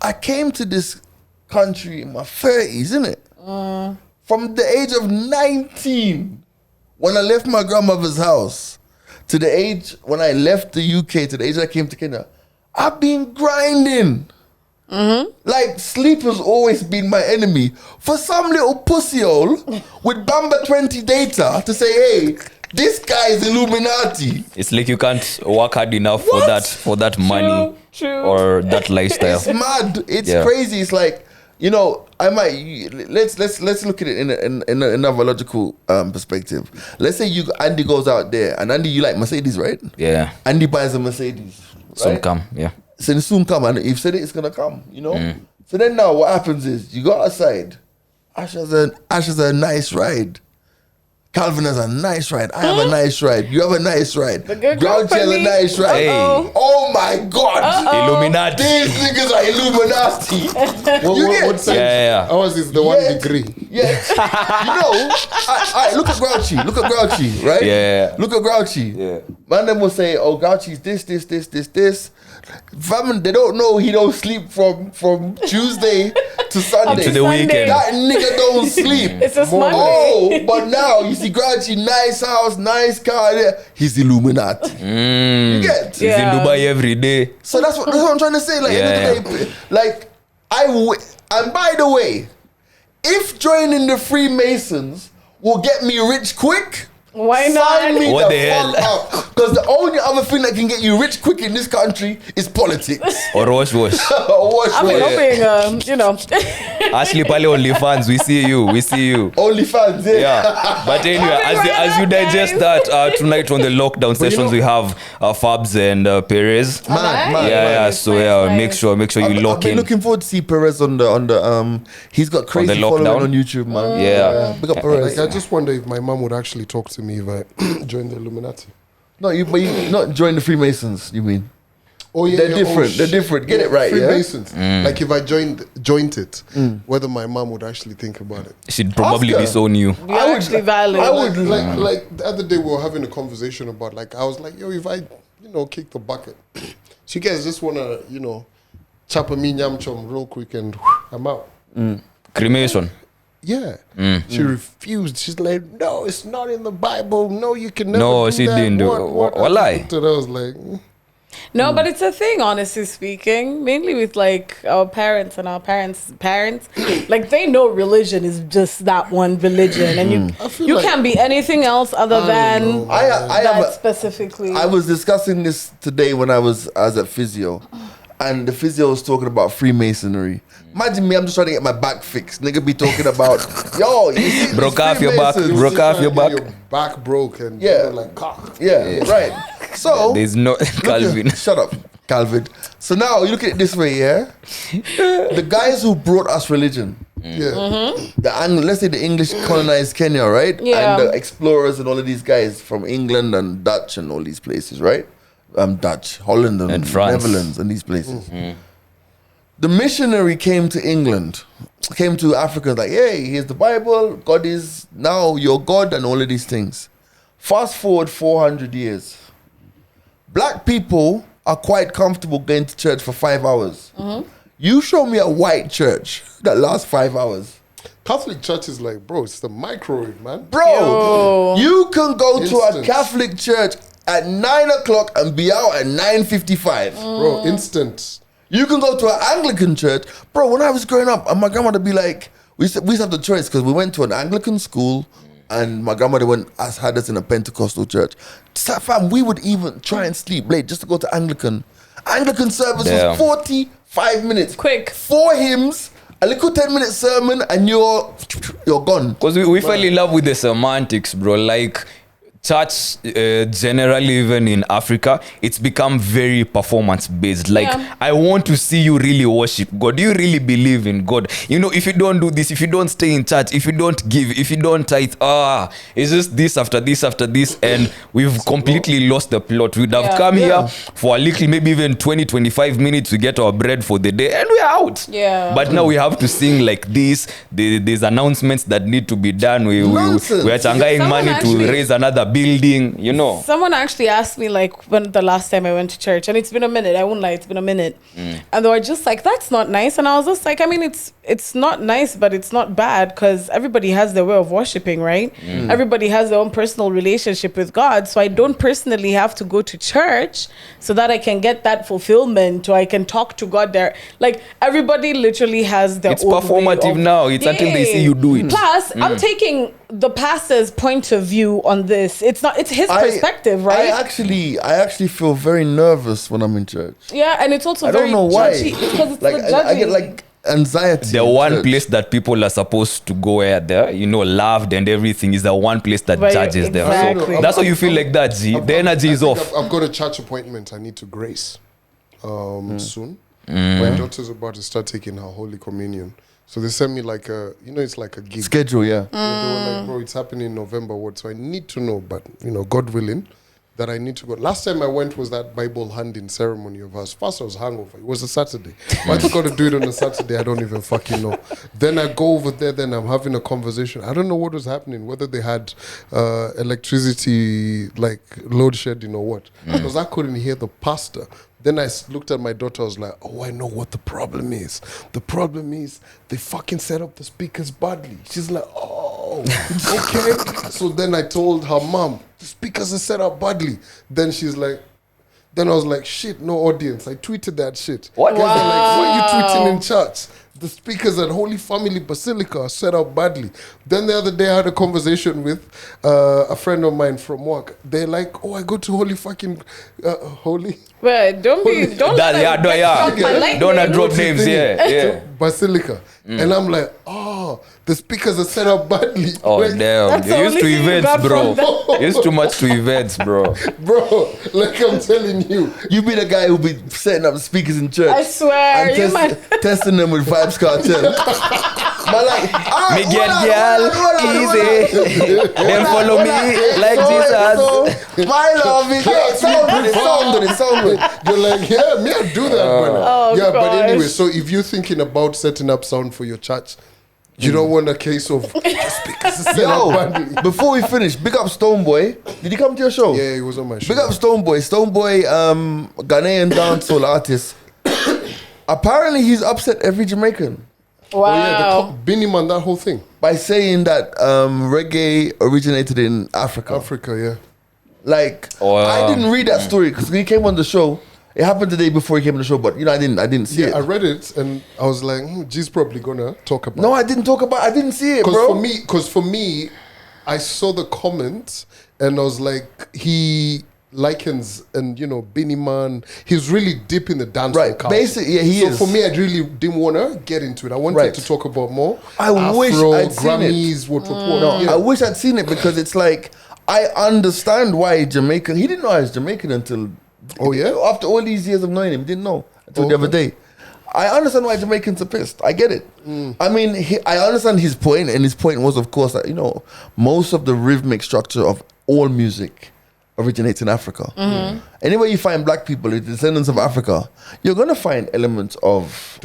A: I came to this country in my 30s, innit? From the age of 19, when I left my grandmother's house, to the age when I left the UK, to the age I came to Kenya, I've been grinding. Like, sleep has always been my enemy. For some little pussyhole with Bamba 20 data to say, hey, this guy is Illuminati.
B: It's like you can't work hard enough for that money
C: True.
B: or that lifestyle.
A: It's mad. It's
B: Yeah.
A: crazy. It's like, you know, let's look at it in another logical perspective. Let's say Andy goes out there, and Andy, you like Mercedes, right?
B: Yeah.
A: Andy buys a Mercedes.
B: Soon
A: right?
B: come. Yeah.
A: So it'll soon come, and if you said it, it's gonna come. You know. So then now, what happens is you go outside. Ash has a nice ride. Calvin has a nice ride. I have a nice ride. You have a nice ride.
C: The good
A: Grouchy has a
C: company.
A: nice ride.
B: Hey.
A: Oh my God.
B: Illuminati.
A: These niggas are Illuminati.
D: What size?
B: Yeah.
D: Ours is the 1 degree.
A: Yeah. You know, I look at Grouchy. Look at Grouchy, right?
B: Yeah.
A: Look at Grouchy.
B: Yeah.
A: Man, them will say, oh, Grouchy's this. Fam, they don't know he don't sleep from Tuesday to Sunday.
B: To the weekend.
A: That nigga don't sleep.
C: It's a Monday.
A: Oh, but now you see Grouchy, nice house, nice car. There. He's Illuminati. You get?
B: He's in Dubai every day.
A: So that's what I'm trying to say. Like, end of the day, like and by the way, if joining the Freemasons will get me rich quick,
C: Why not?
A: sign me
B: What
A: the
B: the hell?
A: fuck up. Because the only other thing that can get you rich quick in this country is politics.
B: Or wash.
A: Wash.
C: I mean, hoping,
B: Ashley Pale OnlyFans, we see you.
A: OnlyFans,
B: Yeah. But anyway, as you digest that, tonight on the lockdown sessions, we have Fabs and Perez.
A: Man.
B: Yeah. So make sure you lock
A: I've been
B: in.
A: looking forward to see Perez on the he's got crazy following
B: lockdown?
A: on YouTube, man.
B: Yeah.
A: Big up Perez.
D: Like, I just wonder if my mom would actually talk to me if I joined the Illuminati.
A: No, you not join the Freemasons, you mean?
D: Oh yeah,
A: They're different. They're different. Get it right, yeah?
D: Freemasons. Like if I joined it, whether my mom would actually think about it.
B: She'd probably
A: Ask her.
B: disown you.
C: You're actually valid.
A: I would
D: Like the other day we were having a conversation about, like, I was like, yo, if I kick the bucket, so you guys just wanna chop a me nyam chom real quick and I'm out.
B: Cremation.
D: Yeah. She refused. She's like, no, it's not in the Bible. No, you can never
B: No,
D: do
B: she
D: that.
B: didn't do
D: What?
B: it. Walai.
D: I looked at her, I was like,
C: No, but it's a thing, honestly speaking. Mainly with like our parents and our parents' parents, like they know religion is just that one religion, and you
D: like-
C: can't be anything else other than
A: I
C: that
A: have
C: specifically.
A: I was discussing this today when I was at physio, and the physio was talking about Freemasonry. Imagine me, I'm just trying to get my back fixed. Nigga be talking about, yo, you see,
B: Broke
A: these
B: off your back,
A: Freemasons.
B: broke off your back.
D: Your back broke and
A: Yeah.
D: you're like, cock.
A: Yeah, right. So
B: There's no Calvin.
A: Shut up, Calvin. So now you look at it this way, yeah. The guys who brought us religion,
D: Yeah.
A: let's say the English colonized Kenya, right?
C: Yeah.
A: And the explorers and all of these guys from England and Dutch and all these places, right? Dutch, Holland and
B: France.
A: Netherlands and these places. The missionary came to England, came to Africa, like, hey, here's the Bible. God is now your God and all of these things. Fast forward 400 years. Black people are quite comfortable going to church for 5 hours. You show me a white church that lasts 5 hours.
D: Catholic Church is like, bro, it's the microwave, man.
A: Bro, you can go to a
D: Instant.
A: Catholic church at 9 o'clock and be out at 9:55.
D: Bro, instant.
A: You can go to an Anglican church. Bro, when I was growing up, and my grandmother be like, we used to have the choice because we went to an Anglican school and my grandmother had us in a Pentecostal church. Fam, we would even try and sleep late just to go to Anglican. Anglican service
B: Damn.
A: was 45 minutes.
C: Quick.
A: 4 hymns, a little 10-minute sermon, and you're gone.
B: Because we fell in love with the semantics, bro. Like, church generally, even in Africa, it's become very performance based. Like,
C: Yeah.
B: I want to see you really worship God. Do you really believe in God? If you don't do this, if you don't stay in church, if you don't give, if you don't tithe, it's just this after this after this, and we've completely lost the plot. We'd have come here for a little, maybe even 20-25 minutes to get our bread for the day, and we're out.
C: Yeah.
B: But now we have to sing like this. There's announcements that need to be done. We are changaing
C: Someone
B: money
C: actually-
B: to raise another building,
C: Someone actually asked me like when the last time I went to church, and it's been a minute. I won't lie, it's been a minute. And they were just like, "That's not nice." And I was just like, I mean, it's not nice, but it's not bad because everybody has their way of worshiping, right? Everybody has their own personal relationship with God. So I don't personally have to go to church so that I can get that fulfillment or I can talk to God there. Like everybody literally has their
B: It's
C: own way
B: performative
C: of-
B: now. It's until they see you do it.
C: Plus, I'm taking the pastor's point of view on this. It's his perspective, right?
A: I actually feel very nervous when I'm in church.
C: Yeah, and it's also
A: I
C: very
A: don't know why.
C: judgy because it's
A: Like
C: the judging.
A: I get like anxiety.
B: The
A: in
B: one
A: church.
B: place that people are supposed to go where they're, loved and everything is the one place that
C: Right,
B: judges them.
C: exactly.
B: So that's why you feel like that, G. The energy is off.
D: I've got a church appointment I need to grace soon. My daughter's about to start taking her Holy Communion. So they sent me like it's like a gig.
A: Schedule, yeah.
D: They were like, bro, it's happening in November. What? So I need to know, but God willing, that I need to go. Last time I went was that Bible handing ceremony of ours. First I was hungover. It was a Saturday. Why I got to do it on a Saturday? I don't even fucking know. Then I go over there. Then I'm having a conversation. I don't know what was happening. Whether they had electricity like load shedding or what. Because I couldn't hear the pastor. Then I looked at my daughter. I was like, oh, I know what the problem is. The problem is they fucking set up the speakers badly. She's like, oh, okay. So then I told her mom, the speakers are set up badly. Then she's like, then I was like, shit, no audience. I tweeted that shit.
B: What?
D: Guys are like, why are you tweeting in church? the speakers at Holy Family Basilica are set up badly. Then the other day I had a conversation with a friend of mine from work. They're like, oh, I go to Holy fucking Holy.
C: Well, don't let them get
B: Don't
C: lightning.
B: drop names. Yeah.
D: Basilica. And I'm like, oh, the speakers are set up badly.
B: Oh
D: Like,
B: damn!
C: That's the
B: You're used
C: only
B: to
C: thing you got
B: events, bro.
C: from
B: You're used too much to events, bro.
D: Bro, like I'm telling you.
A: You be the guy who be setting up speakers in church.
C: I swear,
A: and
C: you might.
A: testing them with Vibes Cartel. But like,
B: Me get girl, easy. Then follow me like Jesus.
A: My love, it sound good.
D: You're like, yeah, me, I do that, brother.
C: Oh,
D: yeah, but
C: gosh.
D: anyway, so if you're thinking about setting up sound for your church, you don't want a case of speakers set up badly.
A: Yo, before we finish, big up Stonebwoy. Did he come to your show?
D: Yeah, he was on my show.
A: Big up Stonebwoy. Stonebwoy, Ghanaian dancehall artist. Apparently, he's upset every Jamaican
D: Oh yeah,
C: Wow.
D: Binny Man, that whole thing.
A: by saying that reggae originated in Africa.
D: Africa, yeah.
A: Like, I didn't read that story because he came on the show. It happened the day before he came on the show, but I didn't see it.
D: I read it and I was like, G's probably gonna talk about
A: No, I didn't see it,
D: Because
A: bro.
D: for me, I saw the comments and I was like, he likens and Binny Man, he's really deep in the dance
A: Right,
D: culture.
A: basically, yeah, he
D: so
A: is.
D: for me, I really didn't want to get into it. I wanted
A: Right.
D: to talk about more.
A: I wish
D: Afro,
A: I'd seen it.
D: Grammys, what.
A: No,
D: Yeah.
A: I wish I'd seen it because it's like I understand why Jamaican. He didn't know I was Jamaican until after all these years of knowing him, he didn't know until the other day. I understand why Jamaicans are pissed. I get it. I mean, I understand his point, and his point was, of course, that most of the rhythmic structure of all music originates in Africa. Anywhere you find black people, the descendants of Africa, you're gonna find elements of.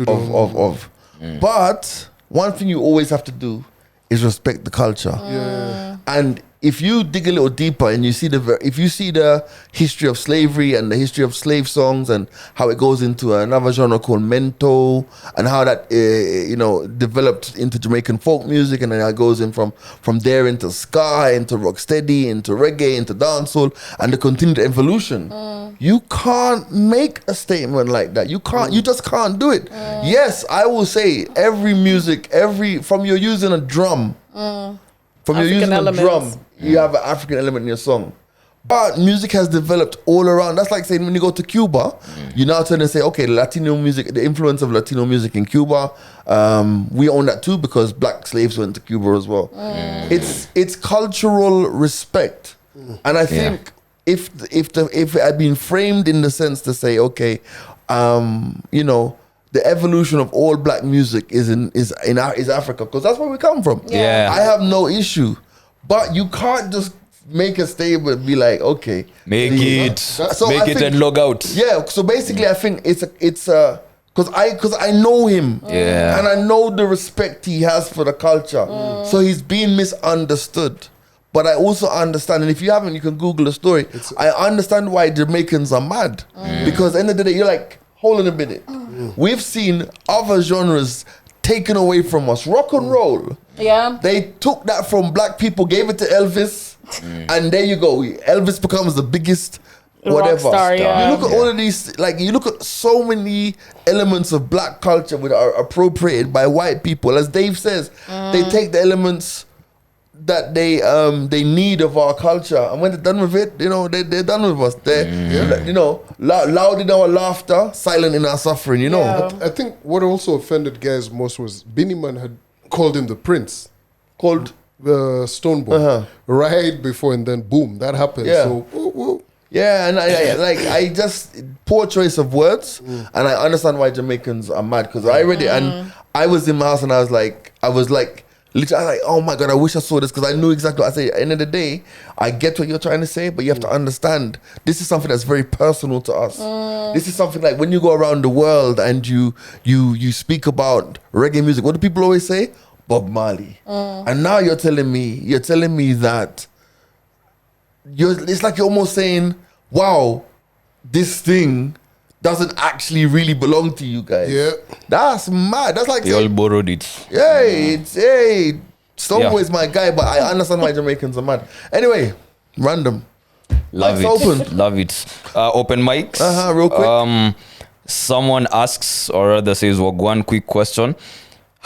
A: But one thing you always have to do is respect the culture.
D: Yeah.
A: And if you dig a little deeper and you see the history of slavery and the history of slave songs and how it goes into another genre called mento and how that developed into Jamaican folk music and then it goes in from there into ska, into rocksteady, into reggae, into dancehall and the continued evolution. You can't make a statement like that. You can't. You just can't do it. Yes, I will say every music, from you're using a drum. From you're using
C: African
A: a drum,
C: elements.
A: you have an African element in your song. But music has developed all around. That's like saying when you go to Cuba, you now turn and say, okay, Latino music, the influence of Latino music in Cuba, we own that too because black slaves went to Cuba as well. It's cultural respect. And I think if it had been framed in the sense to say, okay, the evolution of all black music is Africa because that's where we come from.
B: Yeah.
A: I have no issue, but you can't just make a statement and be like, okay,
B: Make it
A: So I think-
B: and log out.
A: yeah. So basically, I think it's because I know him,
B: Yeah.
A: and I know the respect he has for the culture. So he's being misunderstood. But I also understand, and if you haven't, you can Google the story. I understand why Jamaicans are mad because at the end of the day, you're like, hold on a minute. We've seen other genres taken away from us. Rock and roll.
C: Yeah.
A: They took that from black people, gave it to Elvis, and there you go. Elvis becomes the biggest whatever.
C: Rock star, yeah.
A: You look at all of these, like you look at so many elements of black culture which are appropriated by white people. As Dave says, they take the elements that they need of our culture, and when they're done with it, they're done with us. They're loud in our laughter, silent in our suffering.
C: Yeah.
D: I think what also offended guys most was Binny Man had called him the prince,
A: called
D: the Stonebwoy, right before, and then boom, that happened.
A: Yeah.
D: So woo.
A: Yeah, and I just poor choice of words, and I understand why Jamaicans are mad because I read it and I was in my house and I was like, literally, I was like, oh my God, I wish I saw this because I knew exactly what I say. At the end of the day, I get what you're trying to say, but you have to understand this is something that's very personal to us. This is something like when you go around the world and you speak about reggae music, what do people always say? Bob Marley. And now you're telling me that it's like you're almost saying, wow, this thing doesn't actually really belong to you guys.
D: Yeah.
A: That's mad. That's like
B: They all
A: saying,
B: borrowed it.
A: Stonebwoy is my guy, but I understand why Jamaicans are mad. Anyway, random.
B: Love
A: Mic's
B: it.
A: open.
B: Love it. Open mics.
A: Real quick.
B: Someone asks, or rather says, well, one quick question.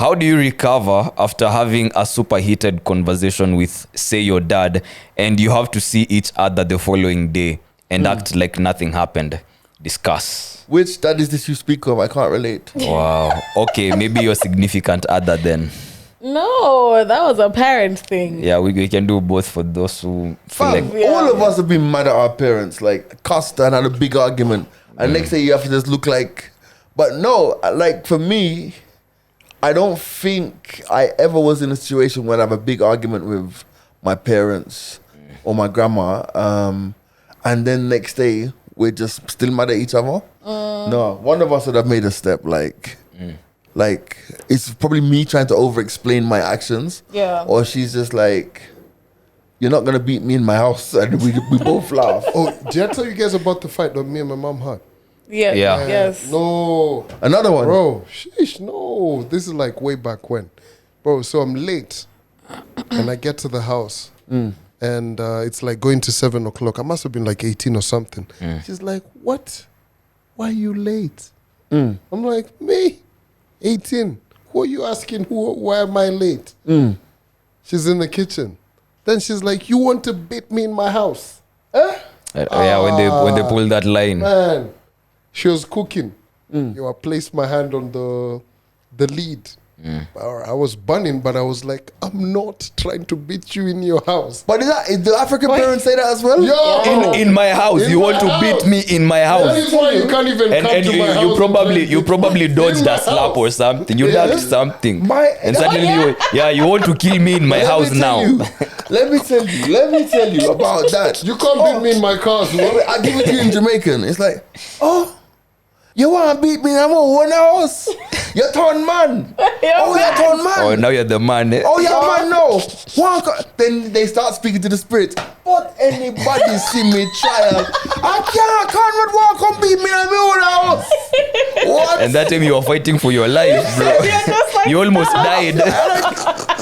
B: How do you recover after having a super heated conversation with, say, your dad, and you have to see each other the following day and act like nothing happened? Discuss.
A: Which dad is this you speak of? I can't relate.
B: Wow. Okay, maybe your significant other then.
C: No, that was a parent thing.
B: Yeah, we can do both for those who feel
A: Fam,
B: like...
A: all of us have been mad at our parents, like cussed and had a big argument. And next day you have to just look like... But no, like for me, I don't think I ever was in a situation where I have a big argument with my parents or my grandma. And then next day, we're just still mad at each other. No, one of us would have made a step like it's probably me trying to over-explain my actions.
C: Yeah.
A: Or she's just like, you're not going to beat me in my house. And we both laugh.
D: Oh, did I tell you guys about the fight that me and my mom had?
C: Yeah.
B: Yeah.
C: Yes.
D: No.
A: Another one.
D: Bro, sheesh, no. This is like way back when. Bro, so I'm late. And I get to the house. And it's like going to 7 o'clock. I must have been like 18 or something. She's like, what? Why are you late? I'm like, me? 18. Who are you asking? Why am I late? She's in the kitchen. Then she's like, you want to beat me in my house?
B: Yeah, when they pull that line.
D: Man, she was cooking. I placed my hand on the lid. I was burning, but I was like, I'm not trying to beat you in your house.
A: But is the African parents say that as well?
D: Yo!
B: In my house,
D: In
B: you
D: my
B: want to
D: house.
B: beat me in my
D: That
B: house.
D: is why you can't even come
B: And
D: to my house.
B: you probably dodged a slap or something. You
D: Yeah.
B: ducked something.
A: And
B: Suddenly you want to kill me in my house now.
A: Let me tell you about that.
D: You can't beat me in my car.
A: I give it to you in Jamaican. It's like, oh, you want to beat me? I'm on one house. You're torn man. You're torn man.
B: Oh, now you're the man. Eh?
A: Oh, yeah, man, no. Then they start speaking to the spirit. But anybody see me child, I can't walk and beat me in my own house. What?
B: And that time you were fighting for your life, bro. You almost died.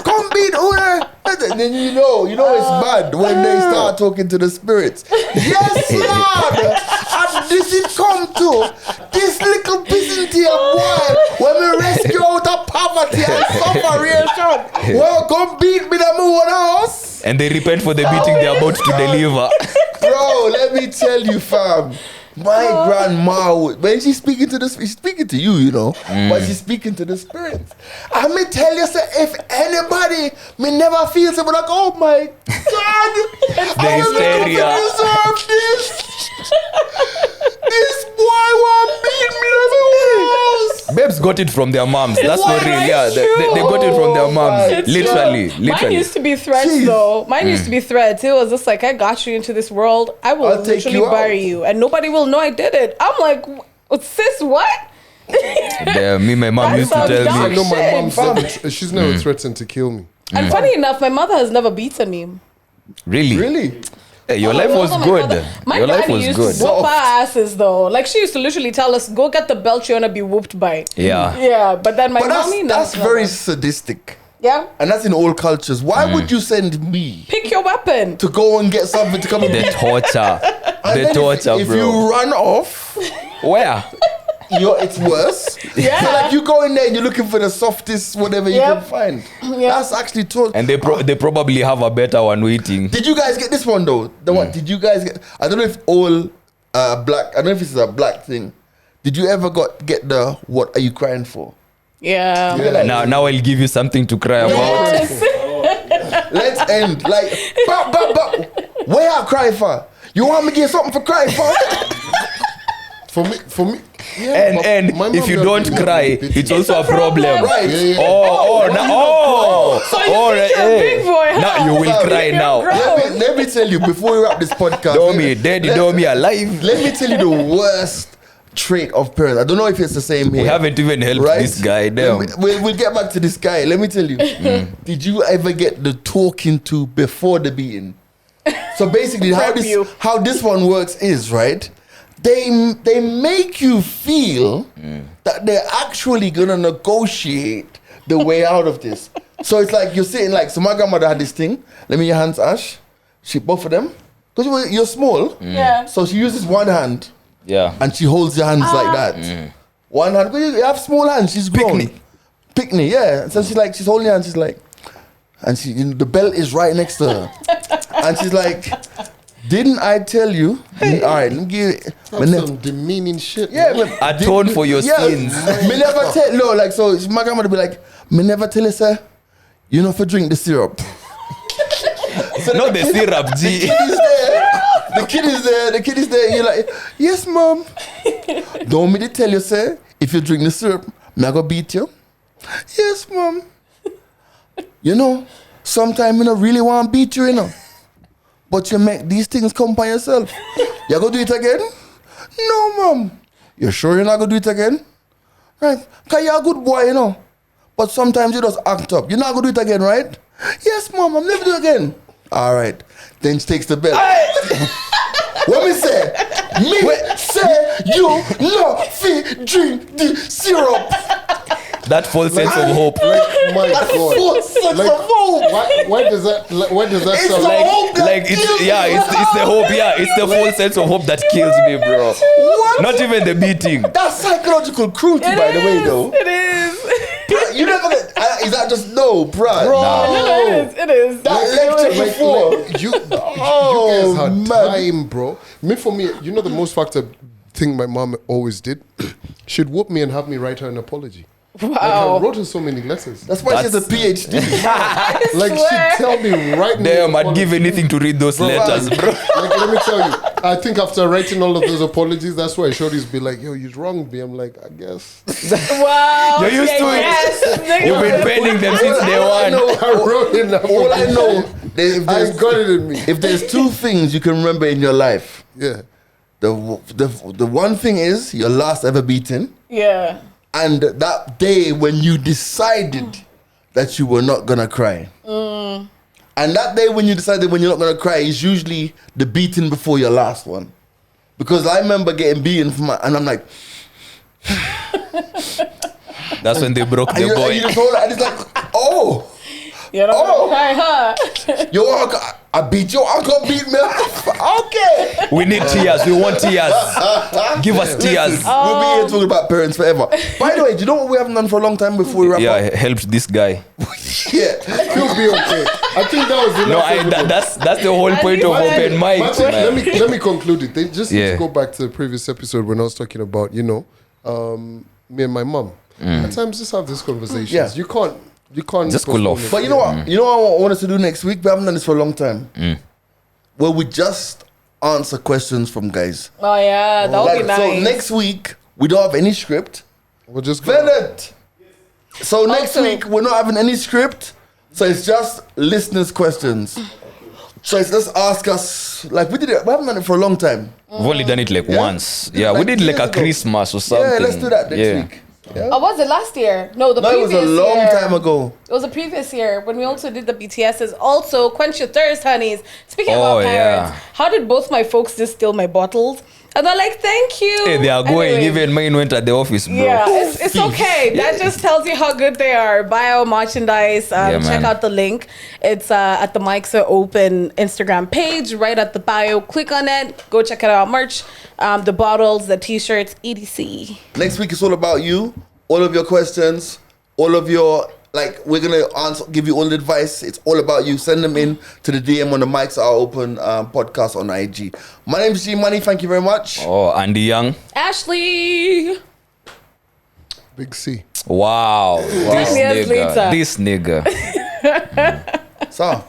A: Come beat Una. Then you know it's bad when they start talking to the spirits. Yes, Lord. And this it come to this little peasantry boy when we rescue out of poverty and suffering. Well, come beat me in my own house.
B: And they repent for the beating they're about to deliver.
A: Bro, let me tell you, fam. My grandma, when she's speaking to she's speaking to you, but she's speaking to the spirits. I may tell you, sir, if anybody me never feels it, but like, oh my God,
B: The hysteria.
A: deserve this. This boy won't beat me in my house.
B: Babes got it from their moms. That's
C: Why
B: for real.
C: not
B: Yeah, they got it from their moms.
C: It's
B: Literally.
C: true. Mine used to be threats,
A: Jeez.
C: though. Mine used to be threats. It was just like, I got you into this world. I will
A: I'll take
C: literally
A: you out.
C: bury you, and nobody will know I did it. I'm like, sis, what?
B: My mom
C: That's
B: used to
C: some
B: tell
C: dumb
D: I
B: me.
D: know my
C: Shit,
D: mom's
C: fam.
D: never, she's never threatened to kill me.
C: And funny enough, my mother has never beaten me.
B: Really?
A: Really?
B: Hey, your life was
C: My
B: good.
C: mother- My
B: Your life
C: granny
B: was
C: used
B: good.
C: to whoop our asses, though. Like, she used to literally tell us, go get the belt you're gonna be whooped by.
B: Yeah.
C: Yeah, but then my
A: But
C: mommy...
A: that's
C: no,
A: very
C: no.
A: sadistic.
C: Yeah.
A: And that's in all cultures. Why would you send me
C: Pick your weapon.
A: to go and get something to come and
B: The
A: beat?
B: torture.
A: And
B: The
A: then
B: torture,
A: if
B: bro.
A: you run off,
B: Where?
A: it's worse.
C: Yeah.
A: So like you go in there and you're looking for the softest whatever you
C: Yep.
A: can find.
C: Yep.
A: That's actually torture.
B: And they probably have a better one waiting.
A: Did you guys get this one though? The one? Did you guys get? I don't know if all black. I don't know if it's a black thing. Did you ever get the "What are you crying for"?
C: Yeah.
B: Now I'll give you something to cry about.
C: Yes.
A: Let's end like. Where I cry for? You want me to get something for crying for?
D: For me, yeah,
B: And
D: my
B: if
D: mom
B: you
D: never
B: don't
D: beat me.
B: cry, it's also a problem.
A: Right.
D: Yeah, yeah.
C: So you think you're a big boy, huh?
B: Now you will
A: Sorry.
B: cry now.
A: Let me tell you before we wrap this podcast.
B: Domi dead, Domi alive.
A: Let me tell you the worst trait of parents. I don't know if it's the same here.
B: We haven't even helped
A: Right?
B: this guy. Damn.
A: We'll get back to this guy. Let me tell you. Did you ever get the talking to before the beating? So basically, how this one works is, right? They make you feel that they're actually gonna negotiate the way out of this. So it's like you're sitting like, so my grandmother had this thing. Let me your hands, Ash. She both of them. Because you're small.
C: Yeah.
A: So she uses one hand
B: Yeah.
A: and she holds your hands like that. One hand. 'Cause you have small hands. She's grown.
B: Picnic.
A: Pickney, yeah. So she's holding her and she's like, and she, the belt is right next to her. And she's like, didn't I tell you? All right, let me give it.
D: Some demeaning shit.
A: Yeah,
D: man.
B: Atone for your sins.
A: Me never tell, no, like, so my grandmother be like, me never tell you, sir, you know, for drink the syrup. So
B: Not the syrup, G.
A: The kid is there, you're like, yes, mom. Don't me to tell you, sir, if you drink the syrup, me I go beat you. Yes, mom. You know, sometimes I don't really want to beat you, you know. But you make these things come by yourself. You gonna do it again? No, mom. You sure you're not gonna do it again? Right? Because you're a good boy, you know. But sometimes you just act up. You're not gonna do it again, right? Yes, mom, I'm never do it again. All right. Then she takes the belt. What me say? Say you no fit drink the syrup.
B: That false sense of hope.
D: Like, my God.
A: Full sense
D: Like,
A: of hope.
D: why does that
A: It's
D: sound
A: the
D: like?
A: hope that
B: Like
A: kills
B: it's the hope, it's the false sense of hope that kills me, bro.
A: What?
B: Not even the beating.
A: That's psychological cruelty, by the way, though.
C: It is.
A: Bruh, you never get. Is that just no, bruh?
C: No, it is.
A: That lecture before.
D: You
A: Oh,
D: guys had
A: man.
D: time, bro. For me, you know the most fucked up thing my mom always did? She'd whoop me and have me write her an apology. Like, I wrote her so many letters.
A: That's why she has a PhD.
D: Like, she'd tell me right
B: Damn,
D: now.
B: I'd give anything to read those letters, bro.
D: Like, let me tell you, I think after writing all of those apologies, that's why Shorty's be like, yo, you wronged me. I'm like, I guess.
C: Wow.
B: You're used to it.
C: Yes.
B: You've been penning them since day one.
D: I wrote it now.
A: All I know,
D: I got it in me.
A: if there's two things you can remember in your life,
D: Yeah.
A: the one thing is your last ever beating,
C: Yeah.
A: and that day when you decided that you were not gonna cry. And that day when you decided when you're not gonna cry is usually the beating before your last one. Because I remember getting beaten and I'm like,
B: That's when they broke
A: and
B: the
A: you
B: boy.
A: just hold it, and it's like, oh,
C: You know,
A: Oh.
C: cry, huh?
A: your uncle, I beat your uncle, beat me. Okay.
B: We need tears. We want tears. Give us tears.
A: Listen, we'll be here talking about parents forever. By the way, do you know what we haven't done for a long time before we wrap
B: Yeah,
A: up?
B: helped this guy.
A: Yeah.
D: He'll be okay. I think that was the
B: No,
D: last
B: that's the whole point of open mic.
D: But let me conclude it. They just need
B: Yeah.
D: to go back to the previous episode when I was talking about, me and my mom. At times, just have these conversations.
A: Yeah.
D: You can't.
B: Just cool
D: postpone
B: off.
D: it.
A: But you know what? You know what I want us to do next week? We haven't done this for a long time. Where we just answer questions from guys.
C: Oh yeah, that would be nice.
A: So next week, we don't have any script.
D: We'll just go.
A: Bennett. So next
C: Also-
A: week, we're not having any script. So it's just listeners' questions. So it's just ask us, like we did it, we haven't done it for a long time.
B: We've only done it like
A: Yeah.
B: once. Yeah, we
A: Like
B: did like
A: years
B: a
A: ago.
B: Christmas or something.
A: Yeah, let's do that next week. Yeah.
C: Oh, was it last year? No, the
A: No, it was
C: previous
A: a long
C: year.
A: time ago.
C: It was a previous year when we also did the BTSs. Also, quench your thirst, honeys. Speaking
B: Oh,
C: about parents,
B: yeah.
C: how did both my folks just steal my bottles? And they're like, thank you.
B: Hey, they are going.
C: Anyway,
B: Even mine went at the office, bro.
C: yeah, it's okay. That just tells you how good they are. Buy our merchandise.
B: Yeah,
C: Check
B: man.
C: out the link. It's at the Mics Are Open Instagram page, right at the bio. Click on it. Go check out our merch, the bottles, the t-shirts, etc.
A: Next week is all about you, all of your questions, all of your, like, we're going to answer, give you all the advice. It's all about you. Send them in to the DM on the Mics Are Open podcast on IG. My name is G Money. Thank you very much.
B: Oh, Andy Young.
C: Ashley.
D: Big C.
B: Wow. This
C: 10 years
B: nigga.
C: later.
B: This nigga.
A: So.